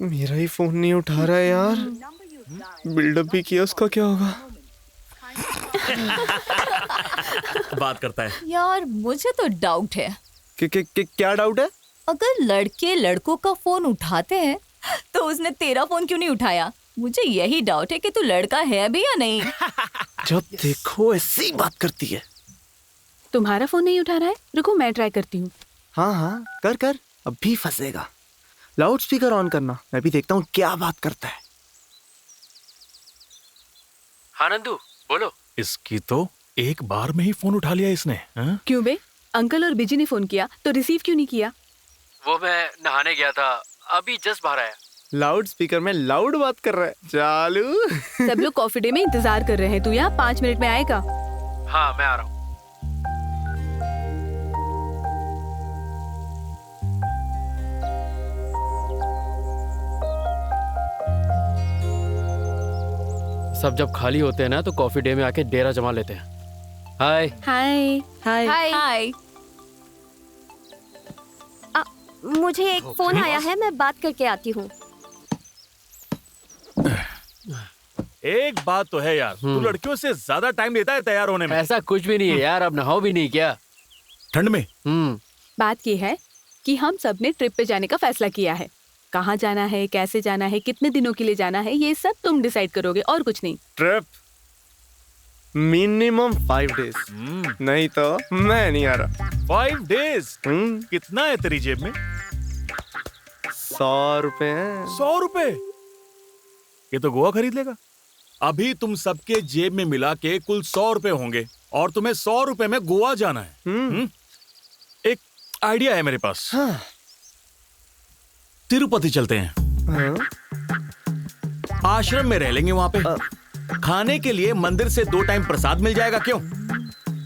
मेरा ही फोन नहीं उठा रहा है यार। बिल्डअप भी किया, उसका क्या होगा? बात करता है यार मुझे तो डाउट है। क्या डाउट है? अगर लड़के लड़कों का फोन उठाते हैं तो उसने तेरा फोन क्यों नहीं उठाया? मुझे यही डाउट है कि तू लड़का है भी या नहीं। जब देखो ऐसी बात करती है। तुम्हारा फोन नहीं उठा रहा है? रुको मैं ट्राई करती हूँ। हाँ कर, अभी फंसेगा। लाउड स्पीकर ऑन करना, मैं भी देखता हूँ क्या बात करता है। हाँ नंदू बोलो। इसकी तो एक बार में ही फोन उठा लिया इसने। क्यों बे? अंकल और बिजी ने फोन किया तो रिसीव क्यों नहीं किया? वो मैं नहाने गया था, अभी जस्ट बाहर आया। लाउड स्पीकर में लाउड बात कर रहा है। चालू। सब लोग कॉफी डे में इंतजार कर रहे हैं, तू यहाँ 5 मिनट में आएगा? हाँ मैं आ रहा हूँ। सब जब खाली होते हैं ना तो कॉफी डे में आके डेरा जमा लेते हैं। हाय। हाय हाय हाय। मुझे एक फोन आया है, मैं बात करके आती हूँ। एक बात तो है यार, तू लड़कियों से ज्यादा टाइम लेता है तैयार होने में। ऐसा कुछ भी नहीं है यार, अब नहाओ भी नहीं क्या ठंड में? बात की है कि हम सब ने ट्रिप पे जाने का फैसला किया है। कहाँ जाना है, कैसे जाना है, कितने दिनों के लिए जाना है, ये सब तुम डिसाइड करोगे और कुछ नहीं। ट्रिप मिनिमम 5 डेज, नहीं तो मैं नहीं आ रहा। 5 डेज? कितना है तेरी जेब में? 100 रुपए हैं। 100 रुपए? ये तो गोवा खरीद लेगा। अभी तुम सबके जेब में मिला के कुल 100 रुपए होंगे और तुम्हें 100 रुपए में गोवा जाना है। एक आइडिया है मेरे पास। तिरुपति चलते हैं। आश्रम में रह लेंगे वहां पे। खाने के लिए मंदिर से 2 टाइम प्रसाद मिल जाएगा। क्यों?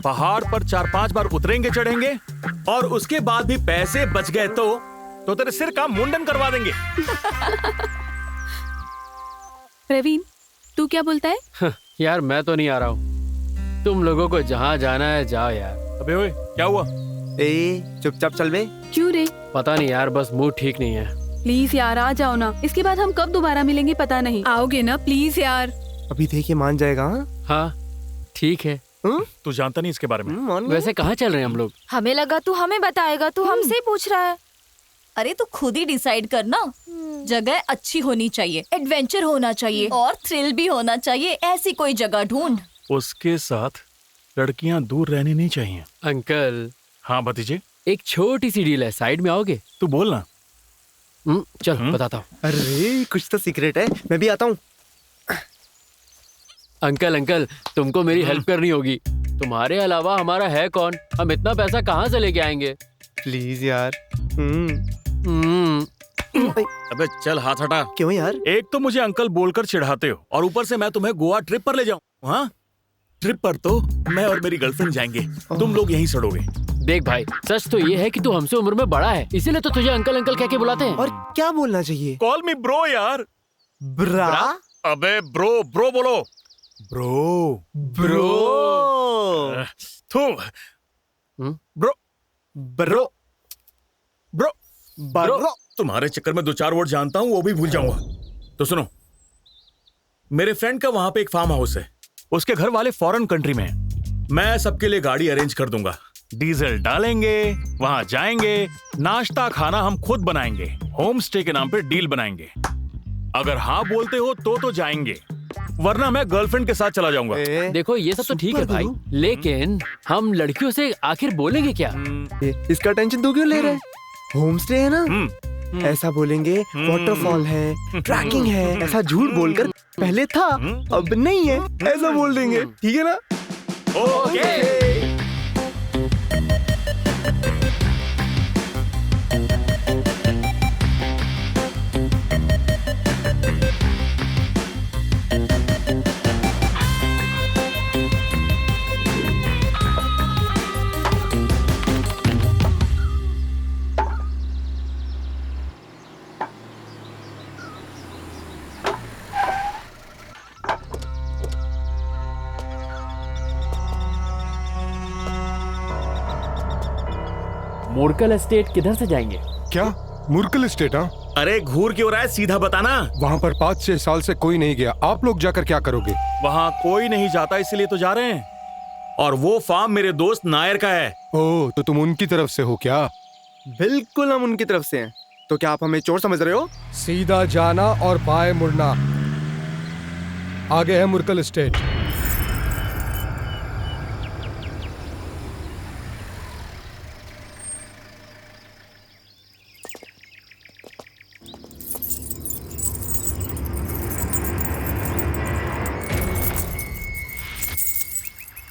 पहाड़ पर 4-5 बार उतरेंगे चढ़ेंगे और उसके बाद भी पैसे बच गए तो तेरे सिर का मुंडन करवा देंगे। प्रवीण, तू क्या बोलता है? यार मैं तो नहीं आ रहा हूँ, तुम लोगों को जहाँ जाना है जाओ यार। अबे ओए, क्या हुआ? चुपचाप चल बे। क्यों रे? पता नहीं यार, बस मूड ठीक नहीं है। प्लीज यार आ जाओ ना, इसके बाद हम कब दोबारा मिलेंगे पता नहीं। आओगे ना प्लीज यार। अभी देखिए मान जाएगा। हाँ ठीक है। तू जानता नहीं इसके बारे में। वैसे कहाँ चल रहे हैं हम लोग? हमें लगा तू हमें बताएगा, तू हमसे ही पूछ रहा है। अरे तू खुद ही डिसाइड करना। जगह अच्छी होनी चाहिए, एडवेंचर होना चाहिए और थ्रिल भी होना चाहिए। ऐसी कोई जगह ढूंढ। उसके साथ लड़कियां दूर रहनी नहीं चाहिए। अंकल। हाँ भतीजे, एक छोटी सी डील है, साइड में आओगे? तू बोलना। चल बताता हूँ। अरे कुछ तो सीक्रेट है, मैं भी आता हूँ। अंकल तुमको मेरी हेल्प करनी होगी। तुम्हारे अलावा हमारा है कौन? हम इतना पैसा कहाँ से लेके आएंगे? प्लीज यार। अबे चल हाथ हटा। क्यों यार? एक तो मुझे अंकल बोलकर चिढ़ाते हो और ऊपर से मैं तुम्हें गोवा ट्रिप पर ले जाऊं। हाँ, ट्रिप पर तो मैं और मेरी गर्लफ्रेंड जाएंगे, तुम लोग यहीं सड़ोगे। देख भाई, सच तो ये है कि तू हमसे उम्र में बड़ा है, इसीलिए तो तुझे अंकल अंकल कह के बुलाते हैं। और क्या बोलना चाहिए? कॉल मी ब्रो यार। ब्रा? अबे ब्रो बोलो। ब्रो। तुम्हारे चक्कर में 2-4 वर्ड जानता हूँ, वो भी भूल जाऊंगा। तो सुनो, मेरे फ्रेंड का वहां पे एक फार्म हाउस है, उसके घर वाले फॉरेन कंट्री में हैं। मैं सबके लिए गाड़ी अरेंज कर दूंगा, डीजल डालेंगे, वहां जाएंगे, नाश्ता खाना हम खुद बनाएंगे, होम स्टे के नाम पे डील बनाएंगे। अगर हाँ बोलते हो तो जाएंगे, वरना मैं गर्लफ्रेंड के साथ चला जाऊंगा। देखो ये सब तो ठीक है भाई, लेकिन हम लड़कियों से आखिर बोलेंगे क्या? इसका टेंशन तू क्यों ले रहा है? होम स्टे है ना, ऐसा बोलेंगे वाटरफॉल है, ट्रैकिंग है, ऐसा झूठ बोलकर पहले था अब नहीं है, ऐसा बोल देंगे। ठीक है ना? ओके। मुरकल एस्टेट किधर से जाएंगे? क्या मुरकल एस्टेट? हाँ, अरे घूर क्यों रहा है, सीधा बताना। वहाँ पर 5-6 साल से कोई नहीं गया, आप लोग जाकर क्या करोगे? वहाँ कोई नहीं जाता इसलिए तो जा रहे हैं, और वो फार्म मेरे दोस्त नायर का है। ओह, तो तुम उनकी तरफ से हो क्या? बिल्कुल हम उनकी तरफ से हैं। तो क्या आप हमें चोर समझ रहे हो? सीधा जाना और बाएं मुड़ना, आगे है मुरकल एस्टेट।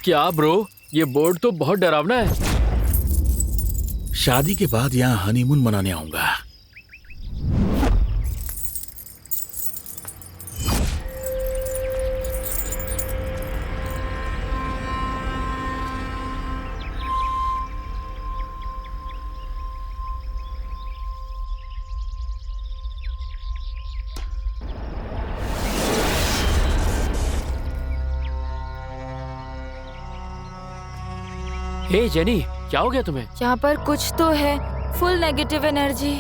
क्या ब्रो, ये बोर्ड तो बहुत डरावना है। शादी के बाद यहाँ हनीमून मनाने आऊंगा। हे जेनी, क्या हो गया तुम्हें? यहाँ पर कुछ तो है, फुल नेगेटिव एनर्जी।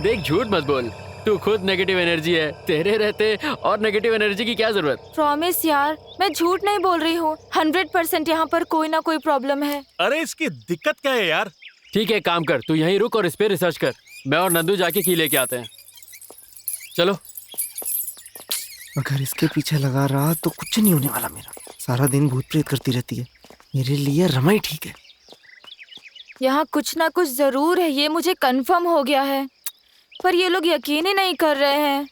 देख, झूठ मत बोल, तू खुद नेगेटिव एनर्जी है। तेरे रहते और नेगेटिव एनर्जी की क्या जरूरत? प्रॉमिस यार, मैं झूठ नहीं बोल रही हूँ। 100% यहाँ पर कोई ना कोई प्रॉब्लम है। अरे इसकी दिक्कत क्या है यार? ठीक है, काम कर, तू यहीं रुक और इस पे रिसर्च कर। मैं और नंदू जाके की लेके आते हैं। चलो। अगर इसके पीछे लगा रहा तो कुछ नहीं होने वाला मेरा। सारा दिन भूत प्रेत करती रहती है, मेरे लिए रमा ही ठीक है। यहाँ कुछ ना कुछ जरूर है, ये मुझे कंफर्म हो गया है, पर ये लोग यकीन ही नहीं कर रहे हैं।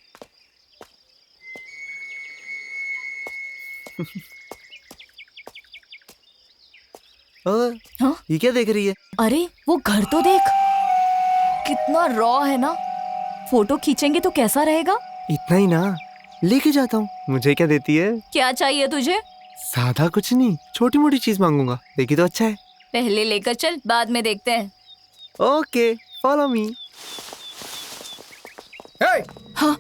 हाँ? ये क्या देख रही है? अरे वो घर तो देख, कितना रॉ है ना। फोटो खींचेंगे तो कैसा रहेगा? इतना ही ना, लेके जाता हूँ। मुझे क्या देती है? क्या चाहिए तुझे? सादा कुछ नहीं, छोटी मोटी चीज मांगूंगा। देखी तो अच्छा है। पहले लेकर चल, बाद में देखते हैं। Okay, follow me. हाँ?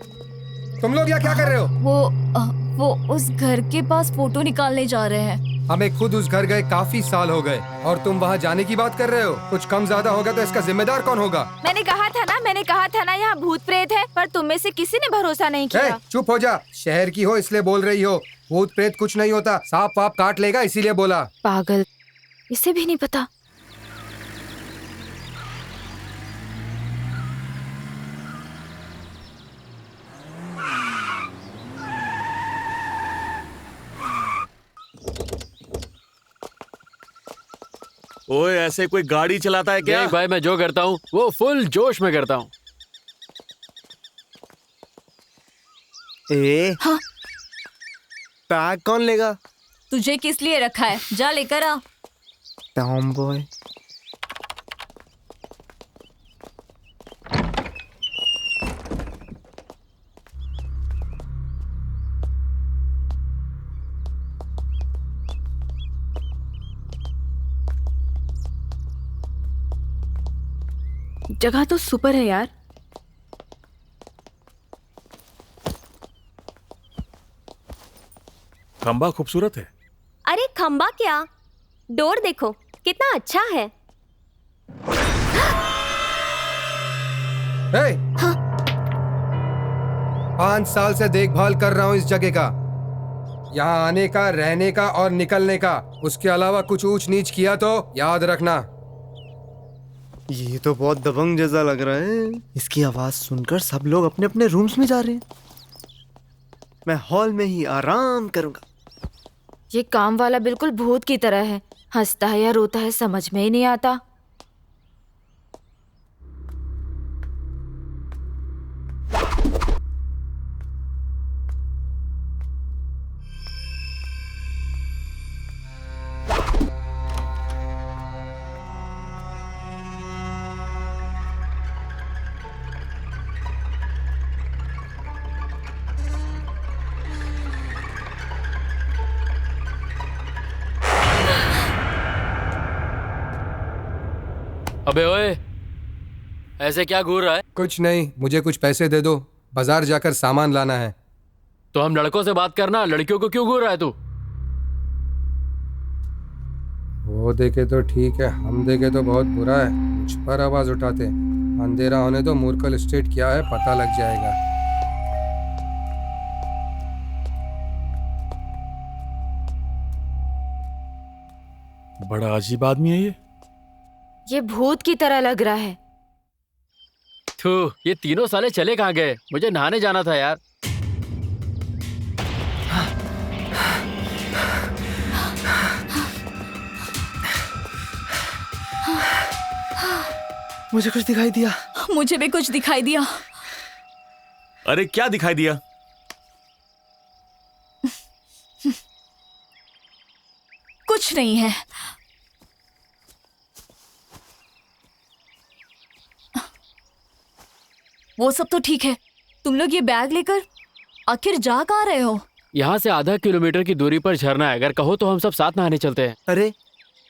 तुम लोग यहाँ क्या कर रहे हो? वो उस घर के पास फोटो निकालने जा रहे हैं। हमें खुद उस घर गए काफी साल हो गए और तुम वहाँ जाने की बात कर रहे हो। कुछ कम ज्यादा होगा तो इसका जिम्मेदार कौन होगा? मैंने कहा था ना यहाँ भूत प्रेत है, पर तुम में से किसी ने भरोसा नहीं किया। चुप हो जा, शहर की हो इसलिए बोल रही हो। भूत प्रेत कुछ नहीं होता, सांप वाप काट लेगा इसीलिए बोला। पागल, इसे भी नहीं पता। ओए, ऐसे कोई गाड़ी चलाता है क्या? देख भाई, मैं जो करता हूँ वो फुल जोश में करता हूँ। हाँ? बैग कौन लेगा? तुझे किस लिए रखा है, जा लेकर आ। Tom boy. जगह तो सुपर है यार। खंबा खूबसूरत है। अरे खंबा क्या, डोर देखो कितना अच्छा है। हाँ? 5 साल से देखभाल कर रहा हूँ इस जगह का, यहाँ आने का, रहने का और निकलने का। उसके अलावा कुछ ऊंच नीच किया तो याद रखना। ये तो बहुत दबंग जैसा लग रहा है। इसकी आवाज सुनकर सब लोग अपने अपने रूम्स में जा रहे हैं। मैं हॉल में ही आराम करूंगा। ये काम वाला बिल्कुल भूत की तरह है, हंसता है या रोता है समझ में ही नहीं आता। अबे ओए, ऐसे क्या घूर रहा है? कुछ नहीं, मुझे कुछ पैसे दे दो, बाजार जाकर सामान लाना है। तो हम लड़कों से बात करना, लड़कियों को क्यों घूर रहा है तू? वो देखे तो ठीक है, हम देखे तो बहुत बुरा है। मुझ पर आवाज उठाते। अंधेरा होने दो, मूर्खल स्टेट क्या है पता लग जाएगा। बड़ा अजीब आदमी है ये भूत की तरह लग रहा है। थू, ये तीनों साले चले कहाँ गए? मुझे नहाने जाना था यार। मुझे कुछ दिखाई दिया। मुझे भी कुछ दिखाई दिया। अरे क्या दिखाई दिया? कुछ नहीं है। वो सब तो ठीक है, तुम लोग ये बैग लेकर आखिर जा कहाँ रहे हो? यहाँ से आधा किलोमीटर की दूरी पर झरना है, अगर कहो तो हम सब साथ नहाने चलते हैं। अरे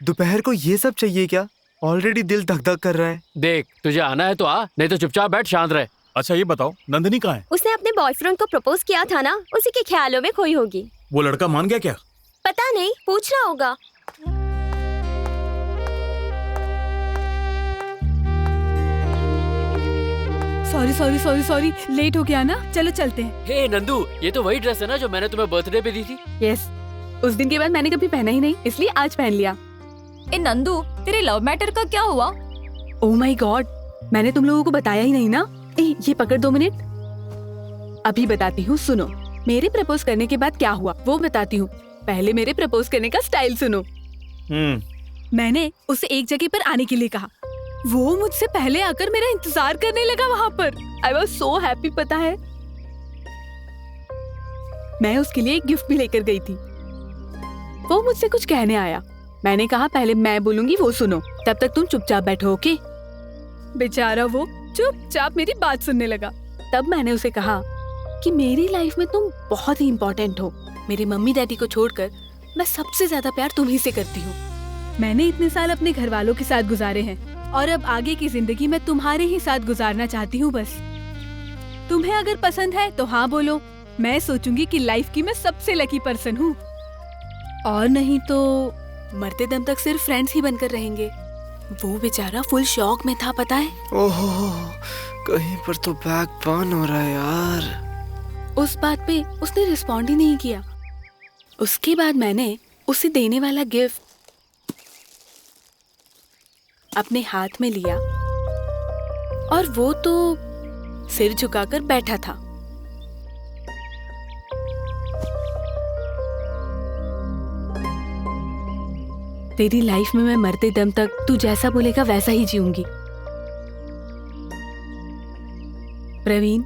दोपहर को ये सब चाहिए क्या? ऑलरेडी दिल धक धक कर रहा है। देख, तुझे आना है तो आ, नहीं तो चुपचाप बैठ, शांत रहे। अच्छा ये बताओ, नंदिनी कहाँ है? उसने अपने बॉयफ्रेंड को प्रपोज किया था ना, उसी के ख्यालों में खोई होगी। वो लड़का मान गया क्या? पता नहीं, पूछना होगा। Sorry sorry sorry sorry, late हो गया ना, चलो चलते हैं। हे नंदू, ये तो वही ड्रेस है ना जो मैंने तुम्हें बर्थडे पे दी थी? यस, उस दिन के बाद मैंने कभी पहना ही नहीं, इसलिए आज पहन लिया। ए नंदू, तेरे लव मैटर का क्या हुआ? ओह माय गॉड, मैंने तुम लोगों को बताया ही नहीं ना। ये पकड़ 2 मिनट, अभी बताती हूँ, सुनो। मेरे प्रपोज करने के बाद क्या हुआ वो बताती हूँ, पहले मेरे प्रपोज करने का स्टाइल सुनो। मैंने उसे एक जगह पर आने के लिए कहा, वो मुझसे पहले आकर मेरा इंतजार करने लगा वहाँ पर। आई वॉज सो हैप्पी, पता है। मैं उसके लिए एक गिफ्ट भी लेकर गई थी। वो मुझसे कुछ कहने आया, मैंने कहा पहले मैं बोलूंगी वो सुनो, तब तक तुम चुपचाप बैठो, ओके? बेचारा वो चुपचाप मेरी बात सुनने लगा। तब मैंने उसे कहा कि मेरी लाइफ में तुम बहुत ही इम्पोर्टेंट हो। मेरे मम्मी डैडी को छोड़कर मैं सबसे ज्यादा प्यार तुम्ही से करती हूँ। मैंने इतने साल अपने घर वालों के साथ गुजारे हैं और अब आगे की जिंदगी मैं तुम्हारे ही साथ गुजारना चाहती हूँ बस। तुम्हें अगर पसंद है तो हाँ बोलो, मैं सोचूंगी कि लाइफ की मैं सबसे लकी पर्सन हूँ, और नहीं तो मरते दम तक सिर्फ फ्रेंड्स ही बनकर रहेंगे। वो बेचारा फुल शॉक में था, पता है। ओहो, कहीं पर तो बैग बर्न हो रहा है यार। उस बात पे उसने रिस्पॉन्ड ही नहीं किया। उसके बाद मैंने उसे देने वाला गिफ्ट अपने हाथ में लिया और वो तो सिर झुकाकर बैठा था। तेरी लाइफ में मैं मरते दम तक तू जैसा बोलेगा वैसा ही जीऊंगी। प्रवीण,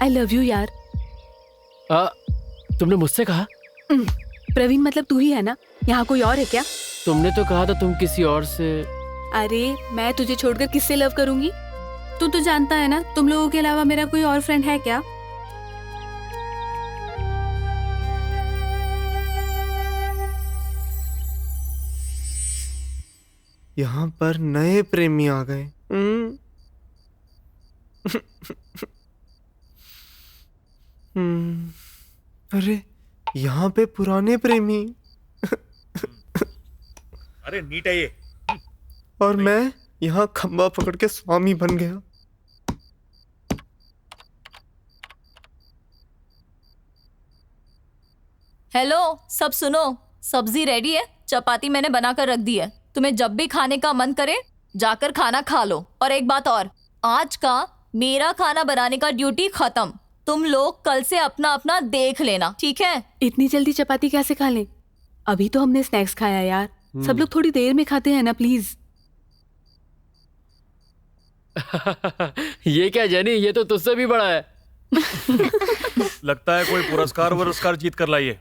आई लव यू यार। तुमने मुझसे कहा? प्रवीण मतलब तू ही है ना, यहाँ कोई और है क्या? तुमने तो कहा था तुम किसी और से। अरे मैं तुझे छोड़कर किससे लव करूंगी? तू तो जानता है ना, तुम लोगों के अलावा मेरा कोई और फ्रेंड है क्या? यहाँ पर नए प्रेमी आ गए। अरे यहाँ पे पुराने प्रेमी। अरे नीट है ये। और मैं यहाँ खंबा पकड़ के स्वामी बन गया। हेलो, सब सुनो, सब्जी रेडी है, चपाती मैंने बनाकर रख दी है। तुम्हें जब भी खाने का मन करे जाकर खाना खा लो। और एक बात और, आज का मेरा खाना बनाने का ड्यूटी खत्म। तुम लोग कल से अपना अपना देख लेना, ठीक है? इतनी जल्दी चपाती कैसे खा लें? अभी तो हमने स्नैक्स खाया यार। सब लोग थोड़ी देर में खाते हैं ना, प्लीज। ये क्या जेनी, ये तो तुझसे भी बड़ा है। लगता है कोई पुरस्कार जीत कर लाई है।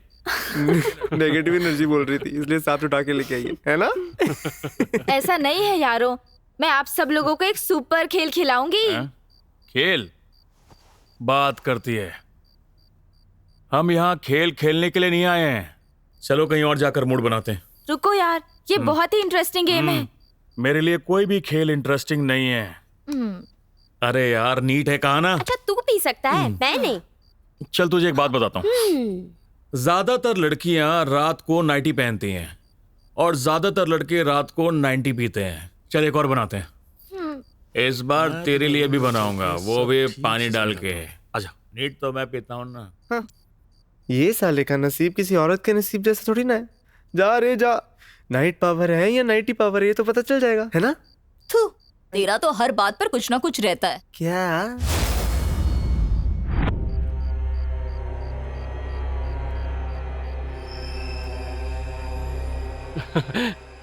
नेगेटिव एनर्जी बोल रही थी, इसलिए साथ उठा के लेके आई है ना? ऐसा नहीं है यारो, मैं आप सब लोगों को एक सुपर खेल खिलाऊंगी। खेल बात करती है। हम यहाँ खेल खेलने के लिए नहीं आए हैं। चलो कहीं और जाकर मूड बनाते हैं। रुको यार, ये बहुत ही इंटरेस्टिंग गेम है। मेरे लिए कोई भी खेल इंटरेस्टिंग नहीं है। अरे यार नीट है कहा ना। अच्छा तू पी सकता है, मैं नहीं। चल तुझे एक बात बताता हूँ। ज्यादातर लड़कियां रात को नाइटी पहनती हैं और ज्यादातर लड़के रात को 90 पीते हैं। चल एक और बनाते हैं। इस बार तेरे लिए भी बनाऊंगा, वो भी पानी डाल के। अच्छा नीट तो मैं पीता हूँ ना। हाँ। ये साले का नसीब किसी औरत के नसीब जैसा थोड़ी ना है। जा रे जा, नाइट पावर है या नाइटी पावर है ये तो पता चल जाएगा, है ना? तेरा तो हर बात पर कुछ ना कुछ रहता है। क्या?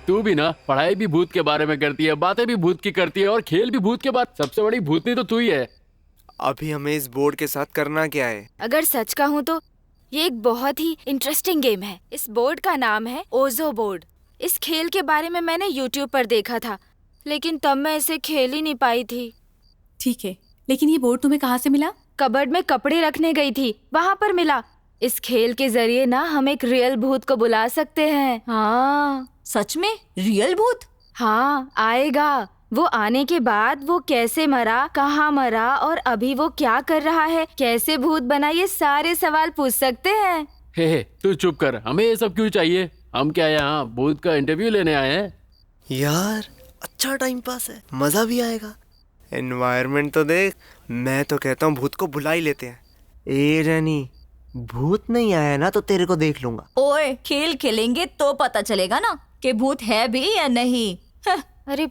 तू भी ना पढ़ाई भी भूत के बारे में करती है, बातें भी भूत की करती है और खेल भी भूत के बाद। सबसे बड़ी भूतनी तो तू ही है। अभी हमें इस बोर्ड के साथ करना क्या है? अगर सच कहूँ तो ये एक बहुत ही इंटरेस्टिंग गेम है। इस बोर्ड का नाम है ओजो बोर्ड। इस खेल के बारे में मैंने YouTube पर देखा था, लेकिन तब मैं इसे खेल ही नहीं पाई थी। ठीक है, लेकिन ये बोर्ड तुम्हें कहाँ से मिला? कबर्ड में कपड़े रखने गई थी, वहाँ पर मिला। इस खेल के जरिए ना हम एक रियल भूत को बुला सकते हैं। हाँ सच में? रियल भूत? हाँ आएगा। वो आने के बाद वो कैसे मरा, कहाँ मरा और अभी वो क्या कर रहा है, कैसे भूत बना, ये सारे सवाल पूछ सकते हैं। हे तू चुप कर, हमें ये सब क्यों चाहिए? हम क्या यहाँ भूत का इंटरव्यू लेने आए हैं? यार अच्छा टाइम पास है, मजा भी आएगा। एनवायरनमेंट तो देख। मैं तो कहता हूँ भूत को बुला ही लेते हैं। ए रानी, भूत नहीं आया ना तो तेरे को देख लूंगा। ओए, खेल खेलेंगे तो पता चलेगा ना कि भूत है भी या नहीं। अरे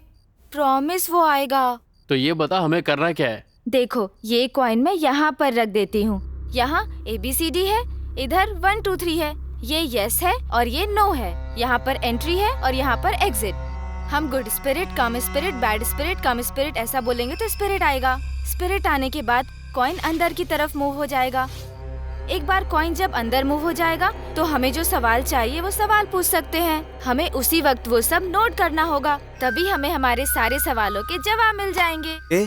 प्रॉमिस वो आएगा। तो ये बता हमें करना क्या है? देखो, ये कॉइन मैं यहाँ पर रख देती हूँ। यहाँ ABCD है, इधर 1 2 3 है, ये यस है और ये नो है। यहाँ पर एंट्री है और यहाँ पर एग्जिट। हम good spirit, come spirit, bad spirit, come spirit ऐसा बोलेंगे तो स्पिरिट आएगा। स्पिरिट आने के बाद कॉइन अंदर की तरफ मूव हो जाएगा। एक बार कॉइन जब अंदर मूव हो जाएगा तो हमें जो सवाल चाहिए वो सवाल पूछ सकते हैं। हमें उसी वक्त वो सब नोट करना होगा, तभी हमें हमारे सारे सवालों के जवाब मिल जाएंगे।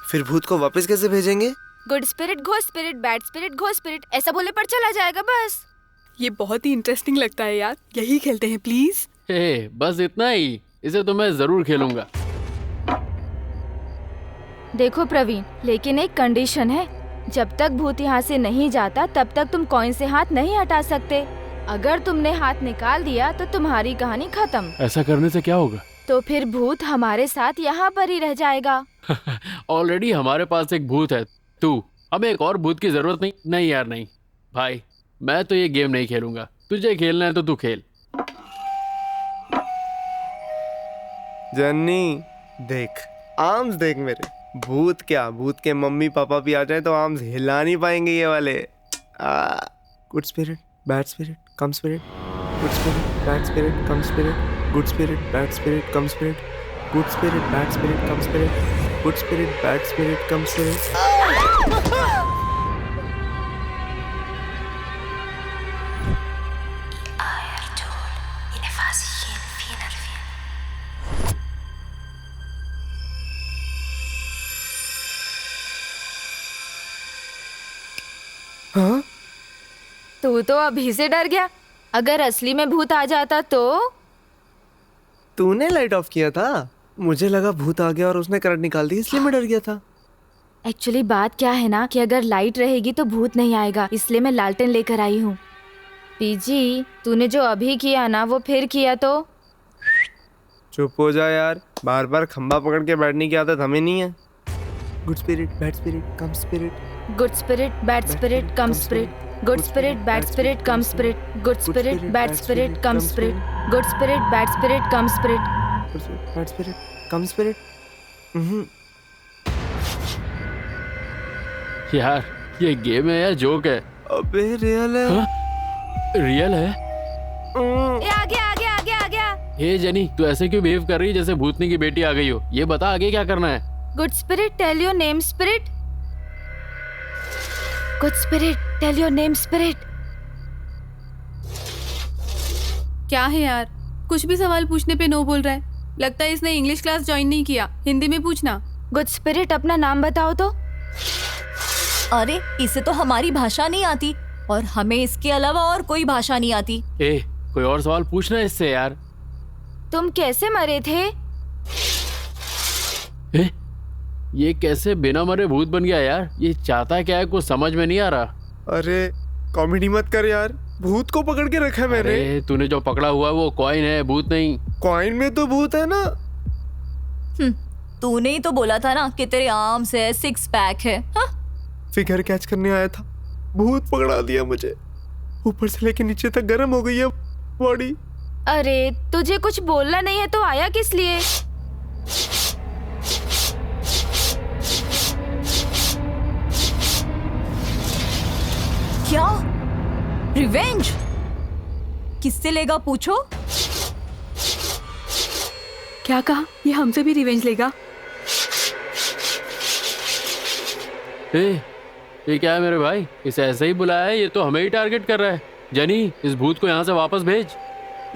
फिर भूत को वापस कैसे भेजेंगे? गुड स्पिरिट घो स्पिरिट, बैड स्पिरिट घो स्पिरिट ऐसा बोले पर चला जाएगा बस। ये बहुत ही इंटरेस्टिंग लगता है यार, यही खेलते हैं प्लीज। बस इतना ही? इसे तो मैं जरूर खेलूंगा। देखो प्रवीण, लेकिन एक कंडीशन है। जब तक भूत यहाँ से नहीं जाता तब तक तुम कॉइन से हाथ नहीं हटा सकते। अगर तुमने हाथ निकाल दिया तो तुम्हारी कहानी खत्म। ऐसा करने से क्या होगा? तो फिर भूत हमारे साथ यहाँ पर ही रह जाएगा। ऑलरेडी हमारे पास एक भूत है, तू। हमें एक और भूत की जरूरत नहीं। नहीं यार नहीं भाई, मैं तो ये गेम नहीं खेलूंगा। तुझे खेलना है तो तू खेल। जन्नी देख, आर्म्स देख मेरे। भूत क्या, भूत के मम्मी पापा भी आ जाए तो आर्म्स हिला नहीं पाएंगे ये वाले। Good spirit, bad spirit, come spirit. Good spirit, bad spirit, come spirit. Good spirit, bad spirit, come spirit. Good spirit, bad spirit, come spirit. Good spirit, bad spirit, come spirit. हाँ? तू तो अभी से डर गया। अगर असली में भूत आ जाता तो? तूने लाइट ऑफ किया था, मुझे लगा भूत आ गया और उसने करंट निकाल दी, इसलिए मैं डर गया था। एक्चुअली बात क्या है ना कि अगर लाइट रहेगी तो भूत नहीं आएगा, इसलिए मैं लालटेन लेकर आई हूँ। पीजी, तूने जो अभी किया ना वो फिर किया तो? चुप हो जा यार, बार बार खंबा पकड़ के बैठने की आदत हमें नहीं है। Good spirit, bad spirit, come spirit. Good spirit, bad spirit, come spirit. Good spirit, bad spirit, come spirit. Good spirit, bad spirit, come spirit. Good spirit, bad spirit, come spirit. Bad spirit, come spirit. यार ये game है या joke है? अबे real है। हाँ? Real है? आ गया। हे जेनी, तू ऐसे क्यों बिहेव कर रही है जैसे भूतनी की बेटी आ गई हो? ये बता आगे क्या करना है? Good spirit, tell your name spirit. Good spirit, tell your name spirit. क्या है यार, कुछ भी सवाल पूछने पे नो बोल रहा है। लगता है इसने इंग्लिश क्लास ज्वाइन नहीं किया। हिंदी में पूछना। गुड स्पिरिट, अपना नाम बताओ तो। अरे इसे तो हमारी भाषा नहीं आती और हमें इसके अलावा और कोई भाषा नहीं आती। कोई और सवाल पूछना इससे यार। तुम कैसे मरे थे? ये कैसे बिना मरे भूत बन गया यार? ये चाहता क्या है, कुछ समझ में नहीं आ रहा। अरे कॉमेडी मत कर यार, भूत को पकड़ के रखा है मैंने। तूने जो पकड़ा हुआ है वो कॉइन है, भूत नहीं। कॉइन में तो भूत है ना। तूने ही तो बोला था ना कि तेरे आर्म्स है, 6 पैक है। हाँ? फिगर कैच करने आया था, भूत पकड़ा दिया मुझे। ऊपर से लेके नीचे तक गर्म हो गई है बॉडी। अरे तुझे कुछ बोलना नहीं है तो आया किस लिए? क्या रिवेंज? किससे लेगा पूछो? क्या कहा? ये हमसे भी रिवेंज लेगा? ये क्या है मेरे भाई? इसे ऐसे ही बुलाया है, ये तो हमें ही टारगेट कर रहा है। जनी, इस भूत को यहाँ से वापस भेज।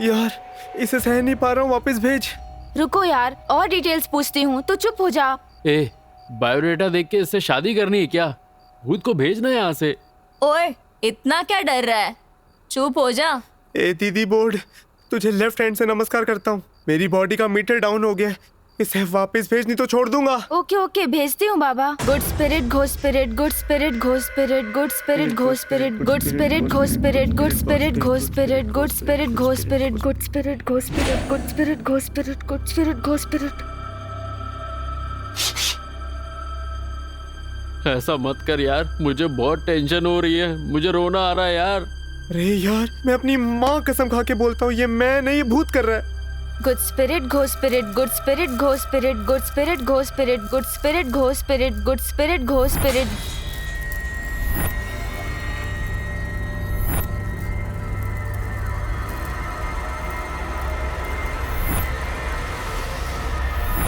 यार इसे सह नहीं पा रहा हूँ, वापस भेज। रुको यार, और डिटेल्स पूछती हूँ, तो चुप हो जा। बायोडेटा देख के इससे शादी करनी है क्या? भूत को भेजना है यहाँ से। ओए, इतना क्या डर रहा है? चुप हो जा। दीदी बोर्ड, तुझे लेफ्ट हैंड से नमस्कार करता हूँ। मेरी बॉडी का मीटर डाउन हो गया, इसे वापस भेज नहीं तो छोड़ दूंगा। ओके भेजती हूँ बाबा। गुड स्पिरिट घो स्पिरिट, गुड स्पिरिट घो स्पिरिट, गुड स्पिरिट घो स्पिरिट, गुड स्पिरिट घो स्पिरिट, गुड स्पिरिट घो स्पिरिट, गुड स्पिरिट घो स्पिरिट, गुड स्पिरिट घो स्पिरिट, गुड स्पिरिट घो स्पिरिट, गुड स्पिरिट घो स्पिरिट। ऐसा मत कर यार, मुझे बहुत टेंशन हो रही है, मुझे रोना आ रहा है यार। अरे यार, मैं अपनी माँ कसम खा के बोलता हूँ, ये मैं नहीं, भूत कर रहा है। गुड स्पिरिट घो स्पिरिट, गुड स्पिरिट घो स्पिरिट, गुड स्पिरिट घो स्पिरिट, गुड स्पिरिट घो स्पिरिट, गुड स्पिरिट घो स्पिरिट।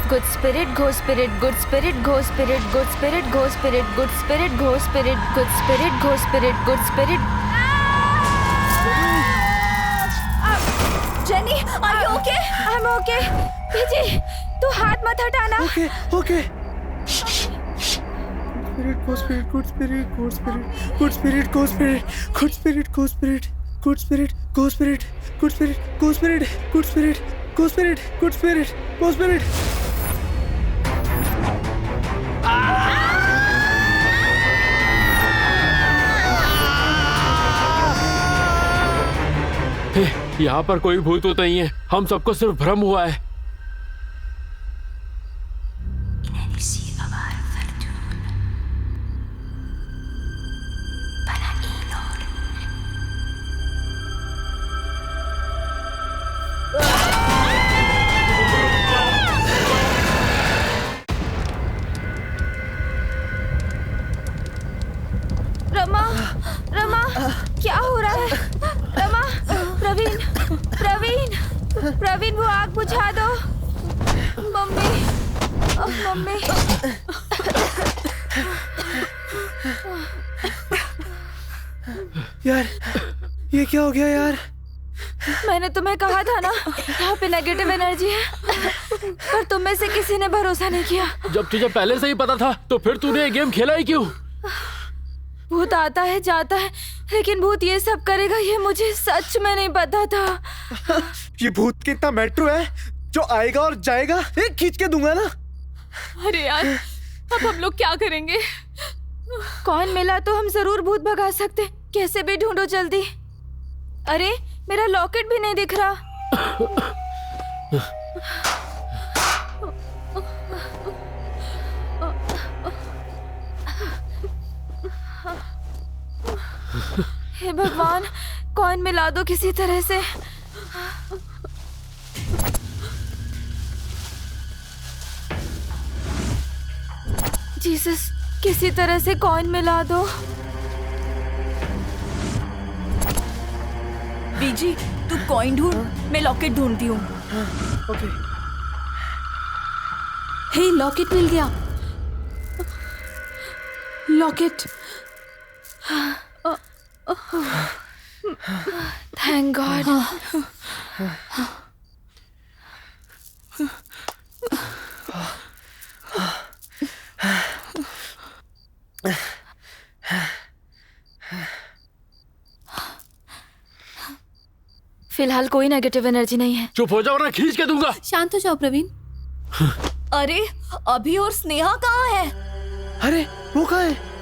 गुड स्पिरिट घो स्पिरिट, गुड स्पिरिट घो स्पिरिट, गुड स्पिरिट घो स्पिरिट, गुड स्पिरिट घो स्पिरिट, गुड स्पिरिट घो spirit, good spirit. Jenny, are you okay? I'm okay. बीजी, तू हाथ मत हटाना। Okay okay. स्पिरिट गो स्पिरिट, गुड स्पिरिट गो स्पिरिट, गुड स्पिरिट गो spirit, good spirit गो spirit, good spirit गो spirit, good spirit गो spirit, good spirit गो spirit, good spirit गो spirit. यहाँ पर कोई भूत तो नहीं है, हम सबको सिर्फ भ्रम हुआ है। रमा, रमा, क्या हो रहा है? रमा, प्रवीण, प्रवीण, प्रवीण, वो आग बुझा दो। Mummy, mummy. यार, ये क्या हो गया यार? मैंने तुम्हें कहा था ना, यहाँ पे नेगेटिव एनर्जी है, पर तुम में से किसी ने भरोसा नहीं किया। जब तुझे पहले से ही पता था, तो फिर तूने ये गेम खेला ही क्यों? भूत आता है जाता है, लेकिन भूत ये सब करेगा ये मुझे सच में नहीं पता था। ये भूत कितना मेट्रो है जो आएगा और जाएगा, एक खींच के दूंगा ना। अरे यार, अब हम लोग क्या करेंगे? कौन मिला तो हम जरूर भूत भगा सकते, कैसे भी ढूंढो जल्दी। अरे मेरा लॉकेट भी नहीं दिख रहा। हे भगवान, कॉइन मिला दो किसी तरह से। जीसस, किसी तरह से कॉइन मिला दो। बीजी, तू कॉइन ढूंढ, मैं लॉकेट ढूंढती हूँ। ओके। हे, लॉकेट मिल गया। लॉकेट। Thank God. फिलहाल कोई नेगेटिव एनर्जी नहीं है। चुप हो जाओ ना, खींच के दूंगा। शांत हो जाओ प्रवीण। अरे अभी और स्नेहा कहाँ है? अरे वो कहाँ है?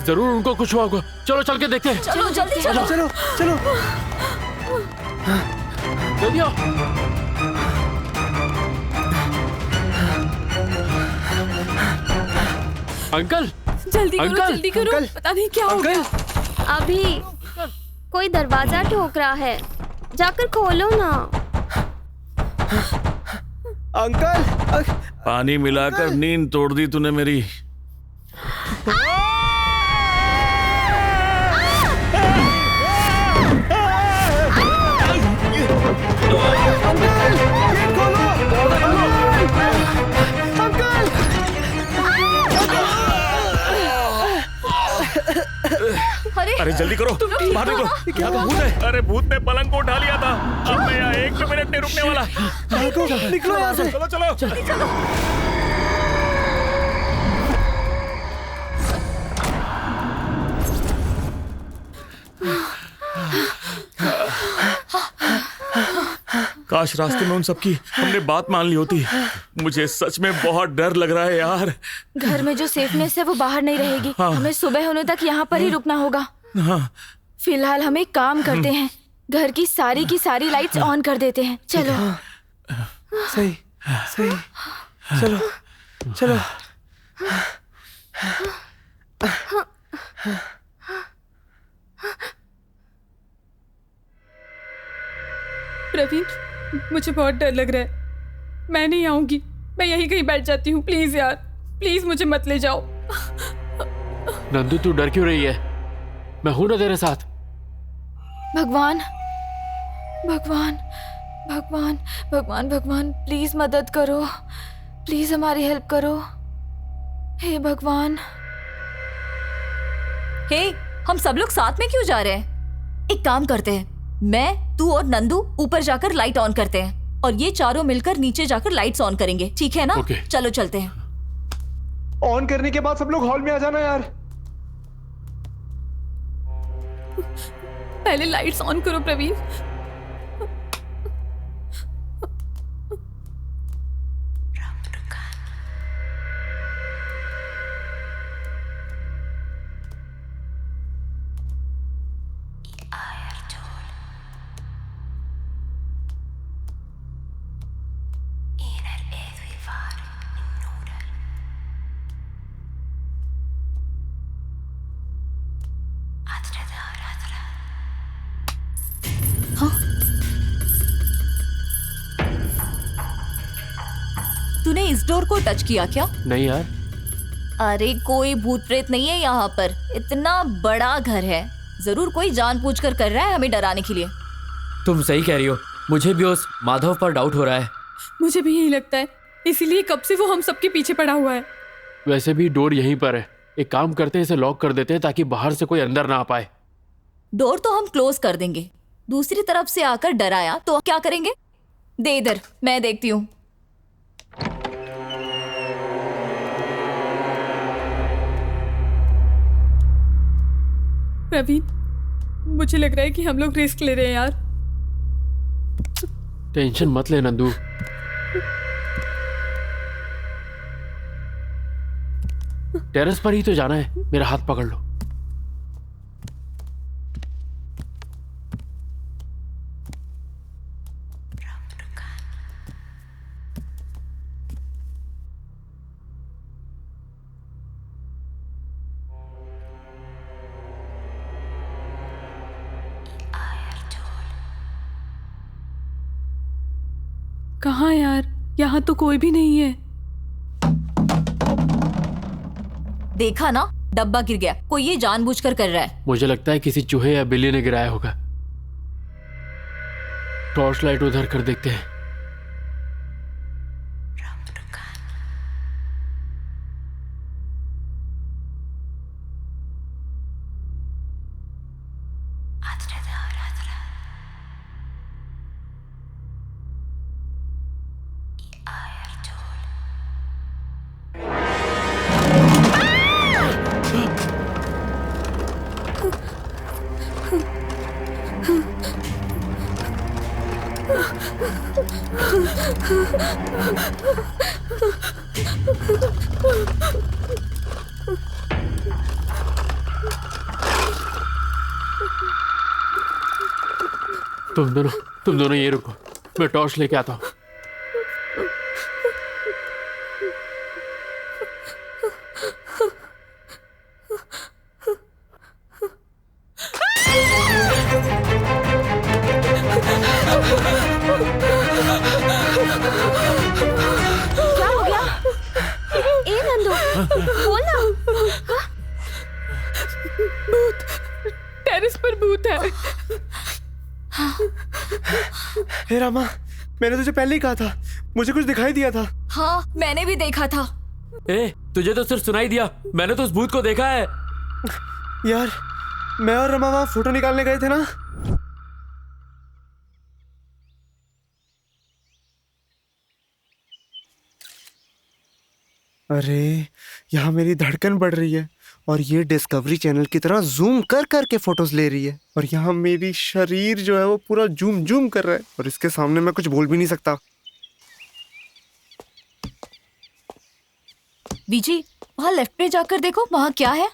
जरूर उनको कुछ हुआ होगा, चलो चल के देखते हैं। चलो जल्दी चलो। चलो चलो। जल्दी आओ। अंकल, जल्दी करो, अंकल, जल्दी करो, अंकल, पता नहीं क्या हो गया। अभी कोई दरवाजा ठोक रहा है, जाकर खोलो ना। अंकल, पानी मिलाकर नींद तोड़ दी तूने मेरी। अरे जल्दी करो, बाहर निकलो, यहाँ तो भूत है। अरे भूत ने पलंग को उठा लिया था, अब मैं यहाँ 1 मिनट नहीं रुकने वाला। निकलो यहाँ से। चलो चलो। काश रास्ते में उन सबकी हमने बात मान ली होती। मुझे सच में बहुत डर लग रहा है यार। घर में जो सेफनेस है वो बाहर नहीं रहेगी। हमें सुबह होने तक यहाँ पर ही रुकना होगा। फिलहाल हम एक काम करते हैं, घर की सारी लाइट्स ऑन कर देते हैं। चलो। सही सही। चलो चलो। प्रवीण, मुझे बहुत डर लग रहा है। मैं नहीं आऊंगी, मैं यहीं कहीं बैठ जाती हूँ। प्लीज यार, प्लीज मुझे मत ले जाओ। नंदू तू डर क्यों रही है? मैं हूं ना तेरे साथ। भगवान भगवान भगवान भगवान भगवान, प्लीज मदद करो, प्लीज हमारी हेल्प करो, हे भगवान। हे, हम सब लोग साथ में क्यों जा रहे हैं? एक काम करते हैं, मैं, तू और नंदू ऊपर जाकर लाइट ऑन करते हैं और ये चारों मिलकर नीचे जाकर लाइट्स ऑन करेंगे, ठीक है ना? चलो चलते हैं। ऑन करने के बाद सब लोग हॉल में आ जाना यार। पहले लाइट्स ऑन करो प्रवीण। तूने इस डोर को टच किया क्या? नहीं यार। अरे कोई भूत प्रेत नहीं है यहाँ पर, इतना बड़ा घर है, जरूर कोई जानबूझकर कर रहा है हमें डराने के लिए। तुम सही कह रही हो, मुझे भी उस माधव पर डाउट हो रहा है। मुझे भी यही लगता है, इसीलिए कब से वो हम सबके पीछे पड़ा हुआ है। वैसे भी डोर यहीं पर है, एक काम करते हैं, इसे लॉक कर देते हैं ताकि बाहर से कोई अंदर ना आ पाए। डोर तो हम क्लोज कर देंगे, दूसरी तरफ से आकर डराया तो क्या करेंगे? दे इधर, मैं देखती हूँ। प्रवीण, मुझे लग रहा है कि हम लोग रिस्क ले रहे हैं यार। टेंशन मत ले नंदू, टेरेस पर ही तो जाना है, मेरा हाथ पकड़ लो। कहाँ यार, यहाँ तो कोई भी नहीं है। देखा ना, डब्बा गिर गया, कोई ये जानबूझकर कर रहा है। मुझे लगता है किसी चूहे या बिल्ली ने गिराया होगा। टॉर्च लाइट उधर कर देखते हैं। तुम दोनों ये रुको, मैं टॉर्च लेके आता हूँ। क्या हो गया? ए नंदू, बोल ना। भूत, टेरेस पर भूत है। हे रामा, मैंने तुझे पहले ही कहा था, मुझे कुछ दिखाई दिया था। हाँ, मैंने भी देखा था। ए, तुझे तो सिर्फ सुनाई दिया, मैंने तो उस भूत को देखा है। यार, मैं और रमा वहां फोटो निकालने गए थे ना। अरे, यहाँ मेरी धड़कन बढ़ रही है और ये डिस्कवरी चैनल की तरह जूम कर करके फोटोज ले रही है, और यहाँ मेरी शरीर जो है वो पूरा जूम जूम कर रहा है, और इसके सामने मैं कुछ बोल भी नहीं सकता। बीजी, वहाँ लेफ्ट पे जाकर देखो, वहाँ क्या है?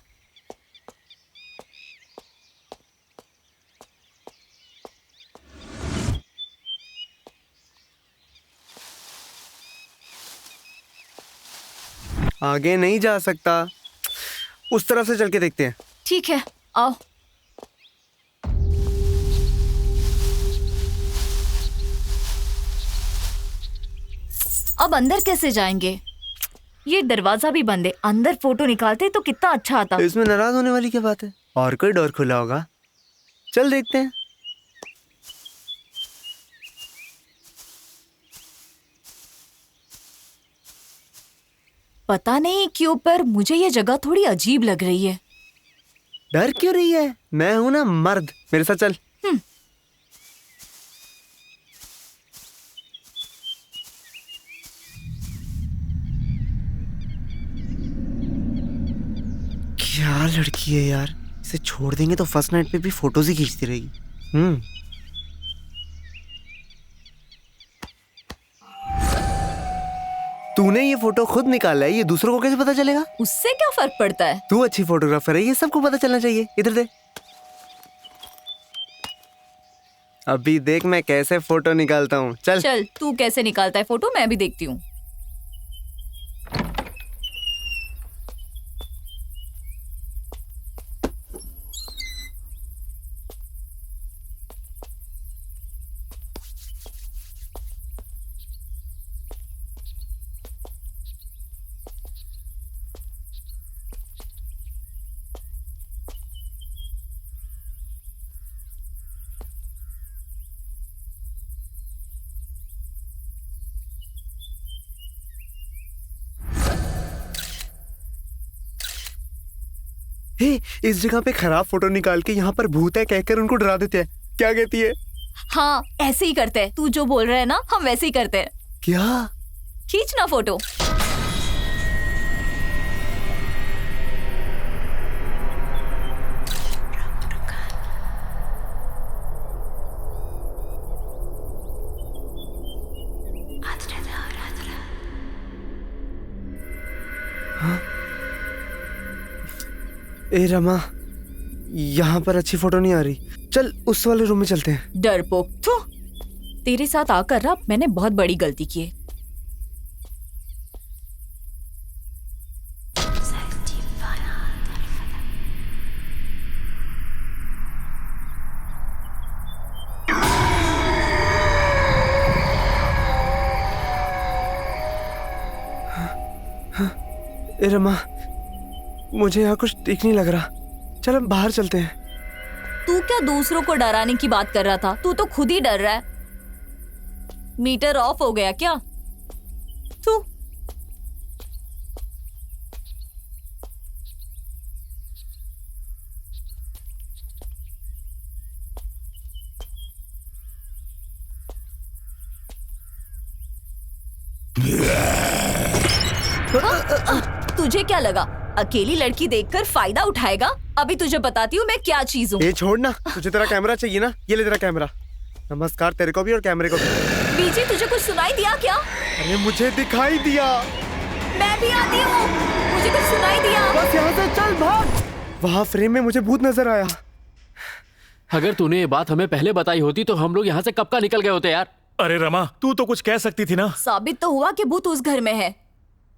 आगे नहीं जा सकता। उस तरफ से चल के देखते हैं। ठीक है, आओ। अब अंदर कैसे जाएंगे? ये दरवाजा भी बंद है। अंदर फोटो निकालते तो कितना अच्छा आता। इसमें नाराज होने वाली क्या बात है? और कोई डोर खुला होगा, चल देखते हैं। पता नहीं क्यों पर मुझे ये जगह थोड़ी अजीब लग रही है। डर क्यों रही है? मैं हूं ना मर्द, मेरे साथ चल। क्या लड़की है यार, इसे छोड़ देंगे तो फर्स्ट नाइट पे भी फोटोज ही खींचती रहेगी। तूने ये फोटो खुद निकाला है, ये दूसरों को कैसे पता चलेगा? उससे क्या फर्क पड़ता है? तू अच्छी फोटोग्राफर है, ये सबको पता चलना चाहिए। इधर दे। अभी देख मैं कैसे फोटो निकालता हूँ। चल चल, तू कैसे निकालता है फोटो मैं भी देखती हूँ। इस जगह पे खराब फोटो निकाल के यहाँ पर भूत है कहकर उनको डरा देते हैं। क्या कहती है? हाँ, ऐसे ही करते हैं। तू जो बोल रहा है ना, हम वैसे ही करते हैं। क्या? खींचना फोटो। ए रमा, यहाँ पर अच्छी फोटो नहीं आ रही, चल उस वाले रूम में चलते हैं। डरपोक, थू। तेरे साथ आकर ना मैंने बहुत बड़ी गलती की है। ए रमा, मुझे यहाँ कुछ ठीक नहीं लग रहा, चल हम बाहर चलते हैं। तू क्या दूसरों को डराने की बात कर रहा था? तू तो खुद ही डर रहा है। मीटर ऑफ हो गया क्या? तू तुझे क्या लगा अकेली लड़की देखकर फायदा उठाएगा? अभी तुझे बताती हूँ मैं क्या चीज हूँ। ये छोड़ ना, तुझे तेरा कैमरा चाहिए ना, ये ले तेरा कैमरा। नमस्कार तेरे को भी और कैमरे को भी। बीजी, तुझे कुछ सुनाई दिया क्या? अरे मुझे दिखाई दिया। मैं भी आती हूँ, मुझे कुछ सुनाई दिया। बस यहाँ से चल भाग। वहाँ फ्रेम में मुझे भूत नजर आया। अगर तूने ये बात हमें पहले बताई होती तो हम लोग यहाँ से कब का निकल गए होते यार। अरे रमा, तू तो कुछ कह सकती थी ना। साबित तो हुआ कि भूत उस घर में है।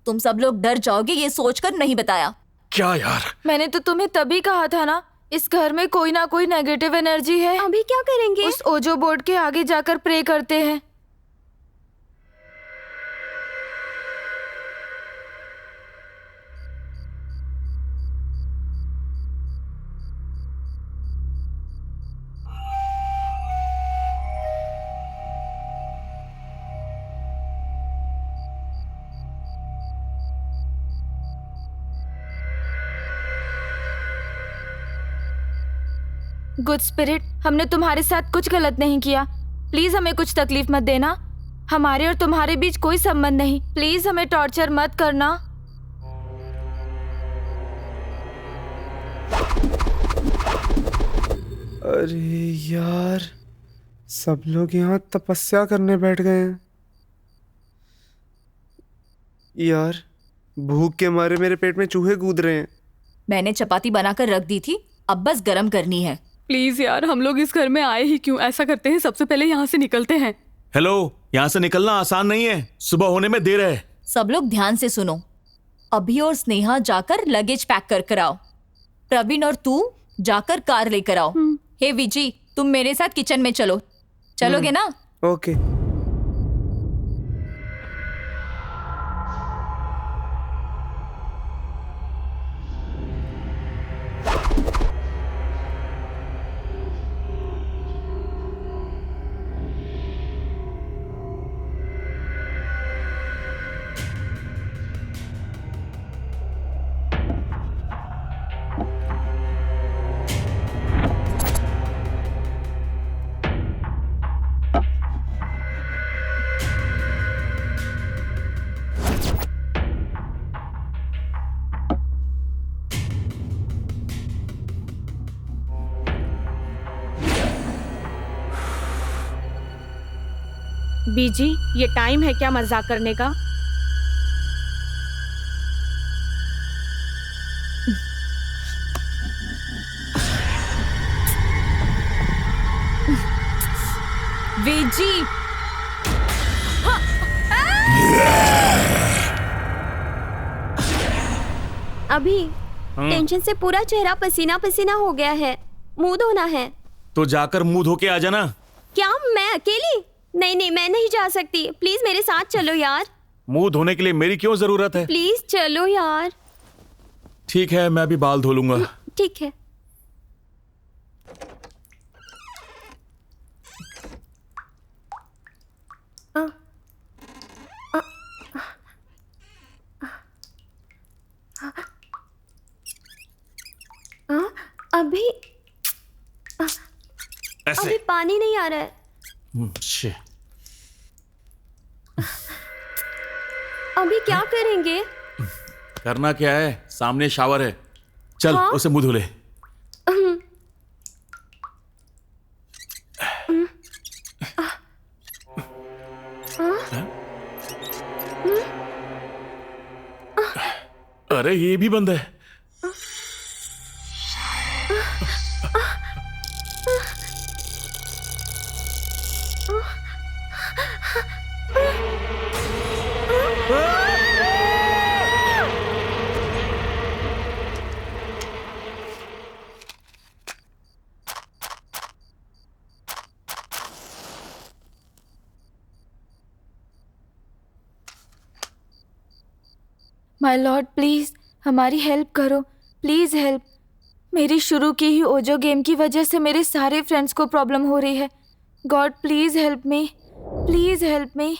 तुम सब लोग डर जाओगे ये सोचकर नहीं बताया। क्या यार? मैंने तो तुम्हें तभी कहा था ना, इस घर में कोई ना कोई नेगेटिव एनर्जी है। अभी क्या करेंगे? उस ओजो बोर्ड के आगे जाकर प्रे करते हैं। गुड स्पिरिट, हमने तुम्हारे साथ कुछ गलत नहीं किया। प्लीज हमें कुछ तकलीफ मत देना। हमारे और तुम्हारे बीच कोई संबंध नहीं। प्लीज हमें टॉर्चर मत करना। अरे यार, सब लोग यहाँ तपस्या करने बैठ गए हैं। यार, भूख के मारे मेरे पेट में चूहे कूद रहे हैं। मैंने चपाती बनाकर रख दी थी, अब बस गरम करनी है। प्लीज यार, हम लोग इस घर में आए ही क्यों? ऐसा करते हैं, सबसे पहले यहाँ से निकलते हैं। हेलो, यहाँ से निकलना आसान नहीं है, सुबह होने में देर है। सब लोग ध्यान से सुनो। अभी और स्नेहा जाकर लगेज पैक कर कर आओ। प्रवीण और तू जाकर कार लेकर आओ। हे विजी, तुम मेरे साथ किचन में चलो, चलोगे ना? ओके। बीजी, ये टाइम है क्या मजाक करने का? विजी, अभी टेंशन से पूरा चेहरा पसीना पसीना हो गया है, मुंह धोना है। तो जाकर मुंह धो के आ जाना। क्या मैं अकेली? नहीं नहीं, मैं नहीं जा सकती। प्लीज मेरे साथ चलो यार। मुंह धोने के लिए मेरी क्यों जरूरत है? प्लीज चलो यार। ठीक है, मैं भी बाल धो लूंगा। ठीक है। अभी ऐसे। अभी पानी नहीं आ रहा है। अभी क्या करेंगे? करना क्या है, सामने शावर है, चल हाँ? उसे मुंह धो ले। अरे ये भी बंद है। माय लॉर्ड, प्लीज हमारी हेल्प करो, प्लीज हेल्प। मेरी शुरू की ही ओजो गेम की वजह से मेरे सारे फ्रेंड्स को प्रॉब्लम हो रही है। God please help me, please help me.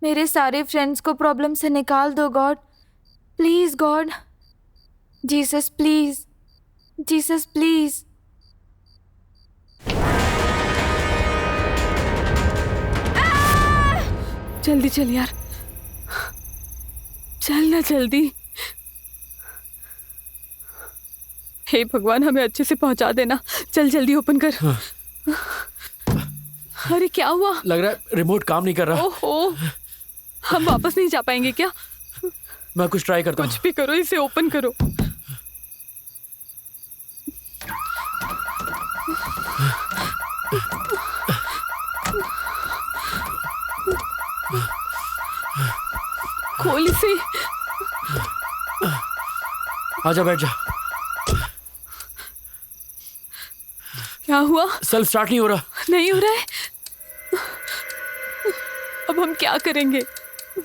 मेरे सारे फ्रेंड्स को प्रॉब्लम से निकाल दो God, please God. Jesus please, Jesus please. जल्दी चल यार, चल ना जल्दी। हे भगवान, हमें अच्छे से पहुंचा देना। चल जल्दी ओपन कर। अरे क्या हुआ? लग रहा है रिमोट काम नहीं कर रहा। ओहो, हम वापस नहीं जा पाएंगे क्या? मैं कुछ ट्राई करता हूँ। कुछ भी करो, इसे ओपन करो। खोल इसे। आजा, बैठ जा। क्या हुआ? सेल्फ स्टार्ट नहीं हो रहा। नहीं हो रहा है? अब हम क्या करेंगे?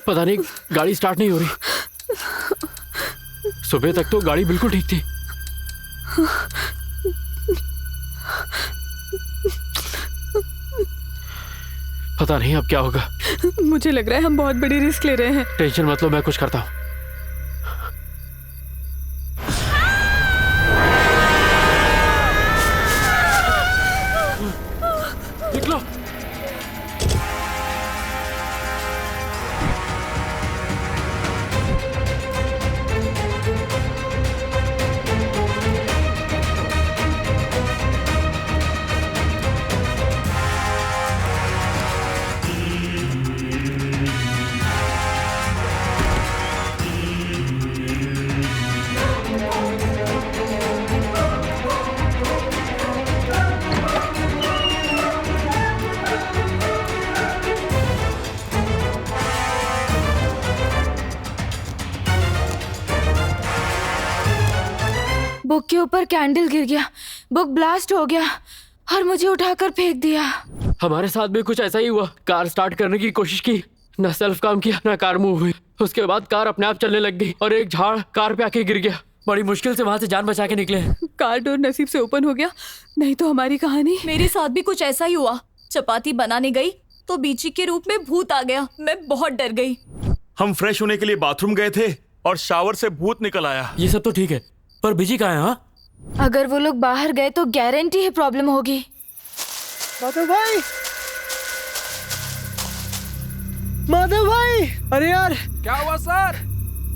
पता नहीं, गाड़ी स्टार्ट नहीं हो रही। सुबह तक तो गाड़ी बिल्कुल ठीक थी। पता नहीं अब क्या होगा। मुझे लग रहा है हम बहुत बड़ी रिस्क ले रहे हैं। टेंशन मत लो, मैं कुछ करता हूँ। निकलो। ऊपर कैंडल गिर गया, बुक ब्लास्ट हो गया और मुझे उठाकर फेंक दिया। हमारे साथ भी कुछ ऐसा ही हुआ। कार स्टार्ट करने की कोशिश की, ना सेल्फ काम किया ना कार मूव हुई। उसके बाद कार अपने आप चलने लग गई और एक झाड़ कार पे आके गिर गया। बड़ी मुश्किल से वहां से जान बचा के निकले। कार डोर नसीब से ओपन हो गया, नहीं तो हमारी कहानी। मेरे साथ भी कुछ ऐसा ही हुआ। चपाती बनाने गई तो बीची के रूप में भूत आ गया। मैं बहुत डर गई। हम फ्रेश होने के लिए बाथरूम गए थे और शावर से भूत निकल आया। ये सब तो ठीक है, पर बीजी कहाँ है? हाँ, अगर वो लोग बाहर गए तो गारंटी है प्रॉब्लम होगी। माधव भाई, माधव भाई, अरे यार क्या हुआ सर?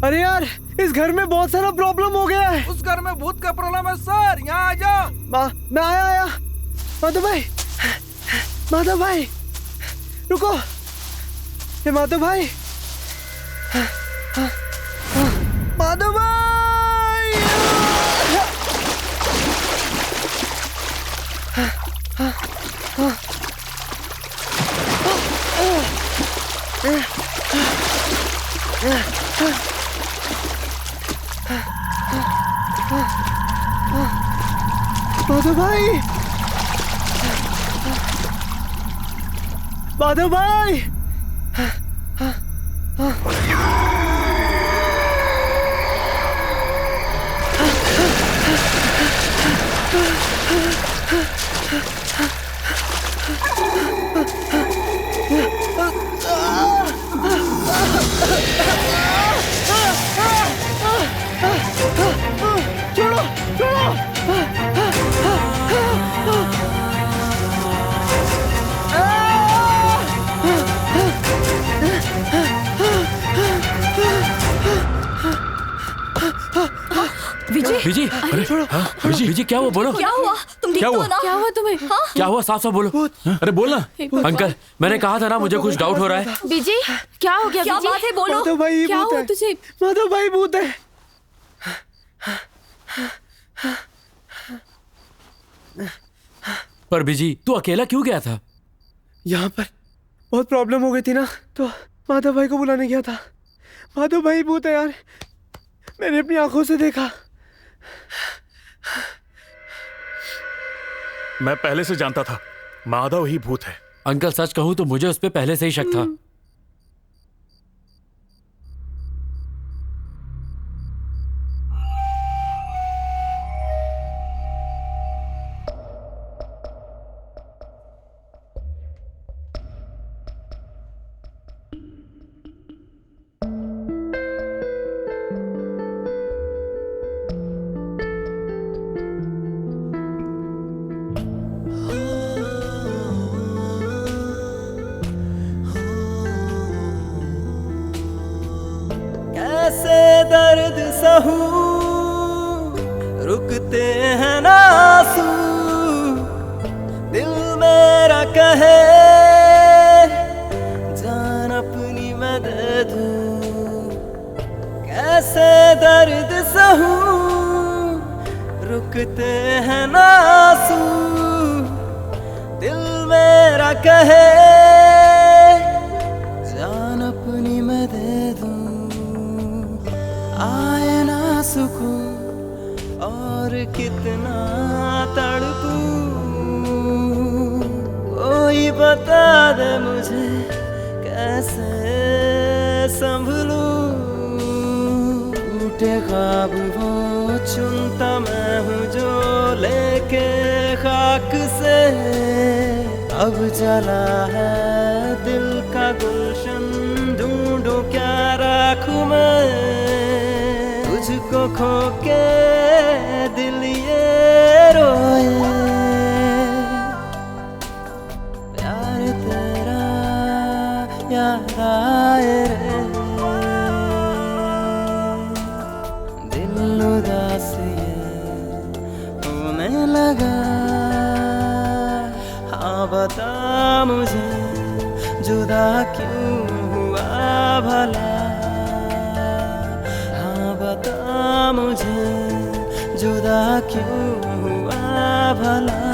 अरे यार, इस घर में बहुत सारा प्रॉब्लम हो गया है। उस घर में भूत का प्रॉब्लम है सर, यहाँ आ जाओ। मैं आया। माधव भाई, माधव भाई, रुको। ये माधव भाई, माधव भाई, माधव भाई, माधव भाई, छोड़ो, छोड़ो। बीजी, अरे बीजी क्या हुआ? बोलो क्या हुआ? तुम ठीक तो हो ना? क्या हुआ तुम्हें? हाँ? क्या हुआ? साफ साफ बोलो। अरे बोलना। अंकल, मैंने कहा था ना, मुझे कुछ डाउट हो रहा है। बीजी, क्या हो गया? क्या बात है? बोलो। माधव भाई क्या भूत हुआ है। तुझे? माधव भाई भूत है। पर बीजी, तू अकेला क्यों गया था? यहाँ पर बहुत प्रॉब्लम हो गई थी ना, तो माधव भाई को बुलाने गया था। माधव भाई भूत है यार, मैंने अपनी आंखों से देखा। मैं पहले से जानता था माधव ही भूत है। अंकल, सच कहूं तो मुझे उस पे पहले से ही शक था। कैसे दर्द सहूं, रुकते हैं ना आंसू, दिल मेरा कहे जान अपनी मैं दे दूं। कैसे दर्द सहूं, रुकते हैं ना आंसू, दिल मेरा कहे जान अपनी मैं दे दूं। आए ना सुकून और कितना तड़पूं, कोई बता दे मुझे कैसे संभलूं। टूटे ख्वाब वो चुनता मैं हूँ जो लेके खाक से अब जला है दिल का गुलशन। ढूंढूं क्या राखूं मैं तुझको खो के दिल ये रोए। प्यार तेरा याद आए रे, दिल उदास ये होने लगा। हाँ बता मुझे जुदा क्यों हुआ भला, बता मुझे जुदा क्यों हुआ भला।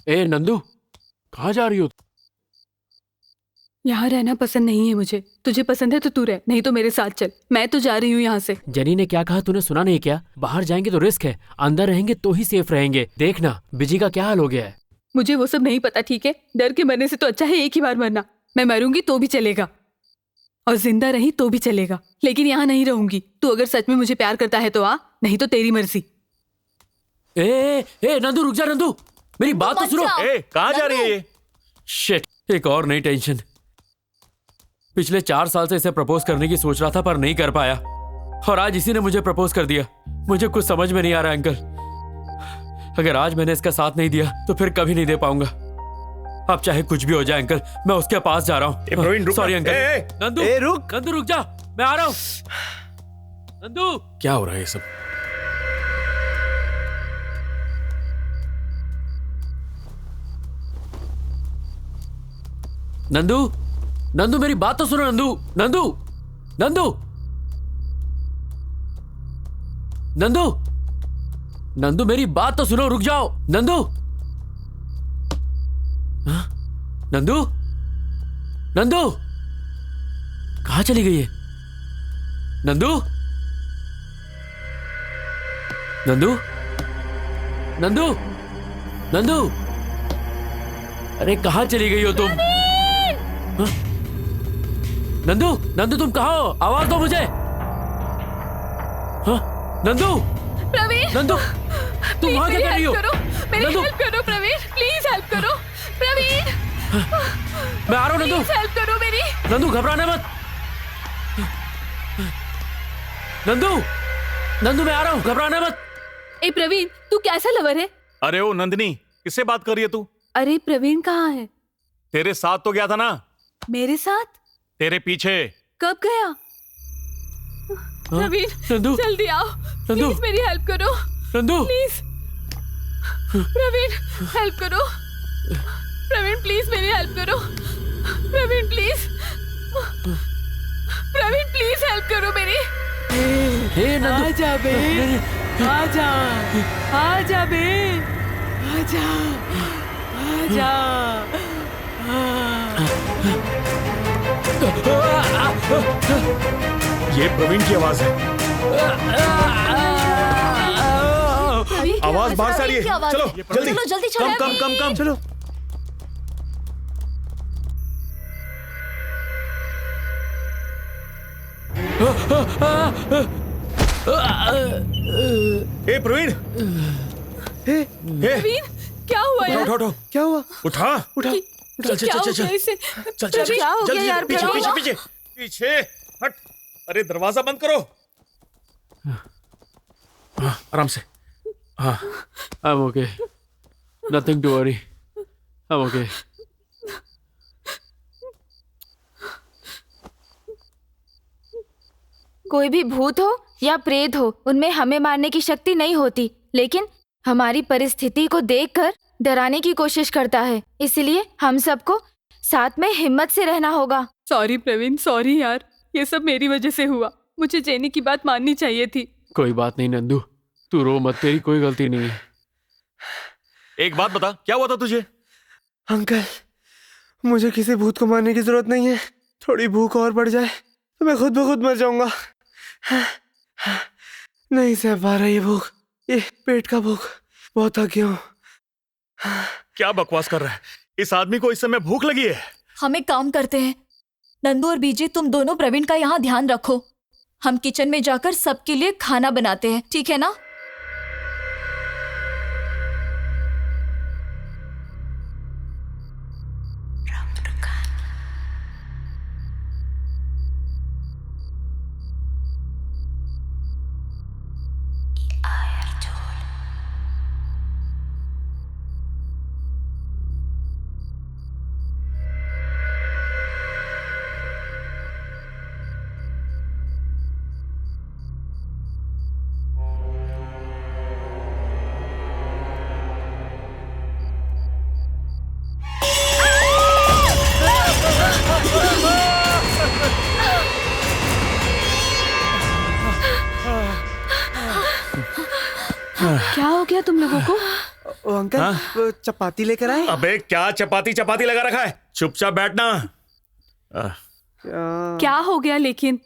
ए नंदू, कहाँ जा रही हो? यहाँ रहना पसंद नहीं है मुझे। तुझे पसंद है तो तू रह, नहीं तो मेरे साथ चल। मैं तो जा रही हूँ यहाँ से। जेनी ने क्या कहा तूने सुना नहीं क्या? बाहर जाएंगे तो रिस्क है, अंदर रहेंगे तो ही सेफ रहेंगे। देखना बिजी का क्या हाल हो गया है। मुझे वो सब नहीं पता, ठीक है? डर के मरने से तो अच्छा है एक ही बार मरना। मैं मरूंगी तो भी चलेगा और जिंदा रही तो भी चलेगा, लेकिन यहाँ नहीं रहूंगी। तू अगर सच में मुझे प्यार करता है तो आ, नहीं तो तेरी मर्जी। ए नंदू रुक जा। नंदू मेरी बात तो सुनो। कहाँ जा रही है ये? शिट, एक और नई टेंशन। पिछले 4 साल से इसे प्रपोज करने की सोच रहा था पर नहीं कर पाया, और आज इसी ने मुझे प्रपोज कर दिया। मुझे कुछ समझ में नहीं आ रहा अंकल। अगर आज मैंने इसका साथ नहीं दिया तो फिर कभी नहीं दे पाऊंगा। अब चाहे कुछ भी हो जाए अंकल, मैं उसके पास जा रहा हूँ। Sorry uncle. नंदू रुक। नंदू रुक जा, मैं आ रहा हूँ। नंदू क्या हो रहा है ये सब? नंदू मेरी बात तो सुनो। नंदू मेरी बात तो सुनो, रुक जाओ। नंदू कहाँ चली गई है? नंदू अरे कहाँ चली गई हो तुम? नंदू तुम कहाँ हो? आवाज दो मुझे। नंदू तुम वहाँ क्या कर रही हो? मेरी हेल्प करो प्रवीण, प्लीज हेल्प करो प्रवीण। मैं आ रहा हूँ नंदू। हेल्प करो मेरी। नंदू घबराना मत। नंदू मैं आ रहा हूँ, घबराना मत। ए प्रवीण, तू कैसा लवर है? अरे ओ नंदिनी, किससे बात कर रही है तू? अरे प्रवीण कहाँ है? तेरे साथ तो गया था ना। मेरे साथ? तेरे पीछे। कब गया? प्रवीण जल्दी आओ, प्लीज मेरी हेल्प करो। प्लीज प्रवीण हेल्प करो। प्रवीण प्लीज मेरी हेल्प करो। प्रवीण प्लीज हेल्प करो मेरी। आजा बे, आजा बे, आजा। ये प्रवीण की आवाज है। आवाज बाहर से आ रही है। चलो जल्दी कम चलो। ए प्रवीण, प्रवीण क्या हुआ यार? उठो। क्या हुआ? उठा। चल क्या हो गया यार? पीछे हट। अरे दरवाजा बंद करो। आराम से। हाँ I'm okay. Nothing to worry. I'm okay. कोई भी भूत हो या प्रेत हो, उनमें हमें मारने की शक्ति नहीं होती, लेकिन हमारी परिस्थिति को देखकर डराने की कोशिश करता है। इसलिए हम सबको साथ में हिम्मत से रहना होगा। सॉरी प्रवीण, सॉरी यार, ये सब मेरी वजह से हुआ। मुझे जेनी की बात माननी चाहिए थी। कोई बात नहीं नंदू, तू रो मत, तेरी कोई गलती नहीं है। एक बात बता, क्या हुआ था तुझे? अंकल, मुझे किसी भूत को मारने की जरूरत नहीं है। थोड़ी भूख और बढ़ जाए तो मैं खुद ब खुद मर जाऊंगा। नहीं सह पा रहा ये भूख, ये पेट का भूख। बहुत थक गया हूं। क्या बकवास कर रहा है? इस आदमी को इस समय भूख लगी है। हम एक काम करते हैं, नंदू और बीजी तुम दोनों प्रवीण का यहाँ ध्यान रखो। हम किचन में जाकर सबके लिए खाना बनाते हैं, ठीक है ना? क्या हो गया तुम लोगों को? ओ अंकल, हाँ? वो चपाती लेकर आए? अबे क्या चपाती चपाती लगा रखा है, चुपचाप बैठना। क्या हो गया लेकिन?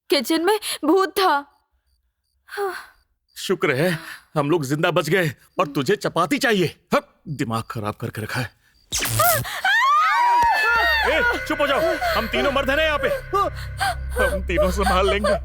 किचन में भूत था। शुक्र है हम लोग जिंदा बच गए और तुझे चपाती चाहिए। दिमाग खराब करके रखा है। ए, चुप हो जाओ, हम तीनों मर्द हैं ना यहाँ पे, हम तीनों संभाल लेंगे।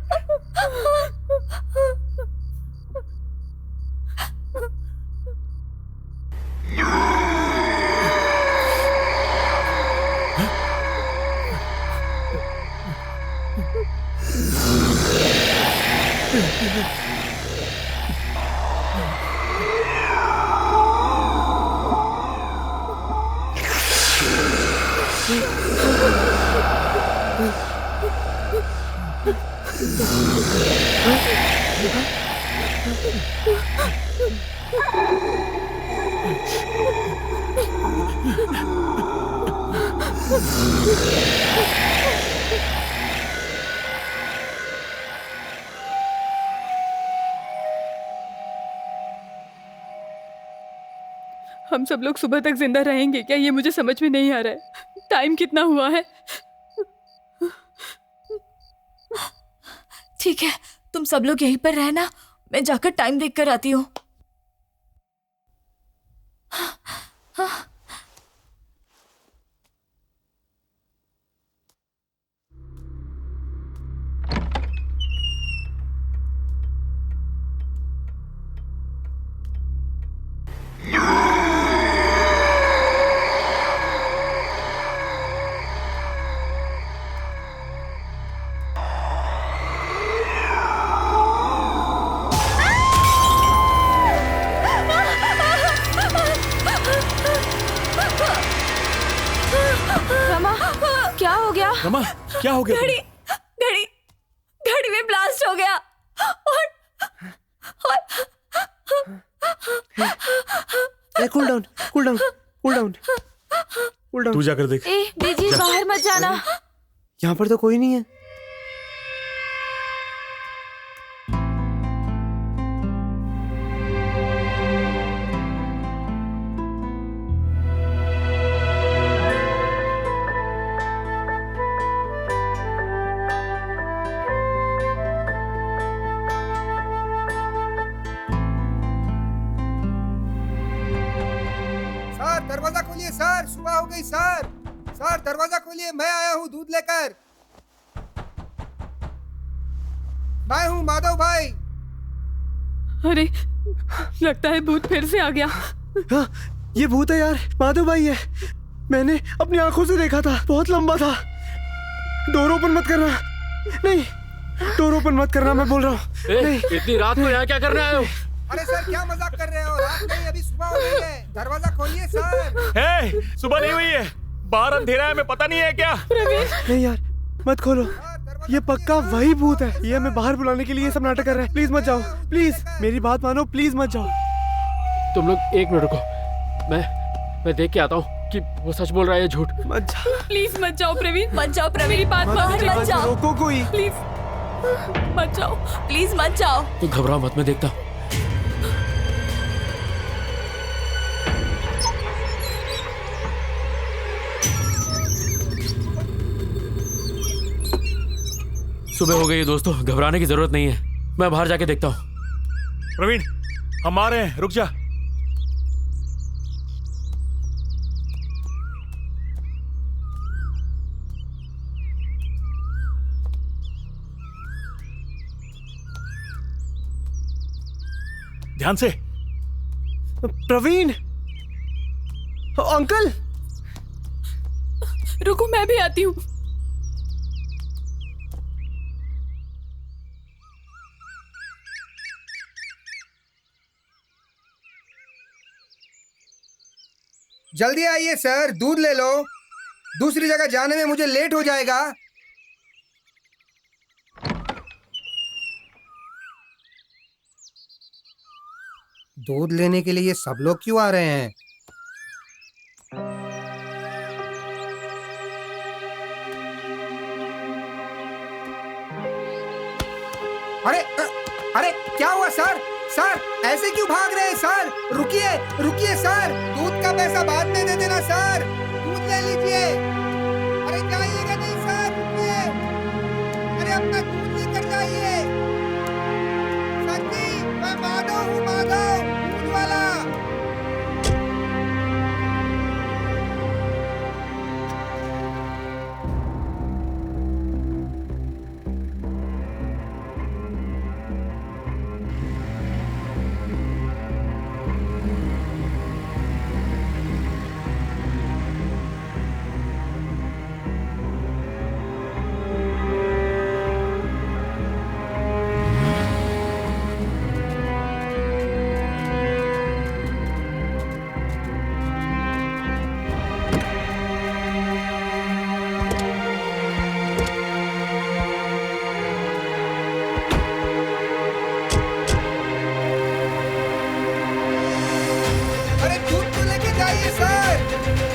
हम सब लोग सुबह तक जिंदा रहेंगे क्या? ये मुझे समझ में नहीं आ रहा है। टाइम कितना हुआ है? ठीक है, तुम सब लोग यहीं पर रहना, मैं जाकर टाइम देख कर आती हूँ। रमा, क्या हो गया? घड़ी घड़ी घड़ी में ब्लास्ट हो गया और cool down, cool down, cool down, cool down. तू जाकर देख। ए बीजी, बाहर मत जाना। यहाँ पर तो कोई नहीं है। दरवाजा खोलिए सर, सुबह हो गई सर। सर दरवाजा खोलिए, मैं आया हूँ दूध लेकर। मैं हूँ माधव भाई। अरे लगता है भूत फिर से आ गया। हाँ, ये भूत है यार, माधव भाई है। मैंने अपनी आंखों से देखा था, बहुत लंबा था। डोर ओपन मत करना, नहीं डोर ओपन मत करना, मैं बोल रहा हूँ। नहीं, इतनी रात को यहाँ क्या करने आए हो? अरे सर क्या मजाक कर रहे हो, रात नहीं अभी सुबह हो गई है। दरवाजा खोलिए सर। सुबह नहीं हुई है, बाहर अंधेरा है, मैं पता नहीं है क्या। नहीं यार मत खोलो, ये पक्का वही भूत है। ये हमें बाहर बुलाने के लिए सब नाटक कर रहे हैं। प्लीज मत जाओ, प्लीज मेरी बात मानो, प्लीज मत जाओ। तुम लोग एक मिनट रुको, मैं देख के आता हूँ कि वो सच बोल रहा है या झूठ। मत जाओ, प्लीज मत जाओ प्रवीण, मत जाओ प्रवीण, मेरी बात बाहर मत जाओ, रोको कोई, प्लीज मत जाओ, प्लीज मत जाओ। तुम घबराओ मत, मैं देखता हूँ। सुबह हो गई है दोस्तों, घबराने की जरूरत नहीं है, मैं बाहर जाके देखता हूँ। प्रवीण हम आ रहे हैं, रुक जा। ध्यान से। प्रवीण, अंकल रुको मैं भी आती हूँ। जल्दी आइए सर, दूध ले लो, दूसरी जगह जाने में मुझे लेट हो जाएगा। दूध लेने के लिए सब लोग क्यों आ रहे हैं? अरे अरे क्या हुआ सर? सर ऐसे क्यों भाग रहे हैं सर? रुकिए रुकिए सर, दूध का पैसा बाद में दे देना सर, दूध ले लीजिए। अरे जाइएगा नहीं सर, रुकिए। अरे अपना दूध लेकर जाइए। सर जी मैं माधव हूँ, माधव दूध वाला। अरे दूध तो लेके जाइए सर।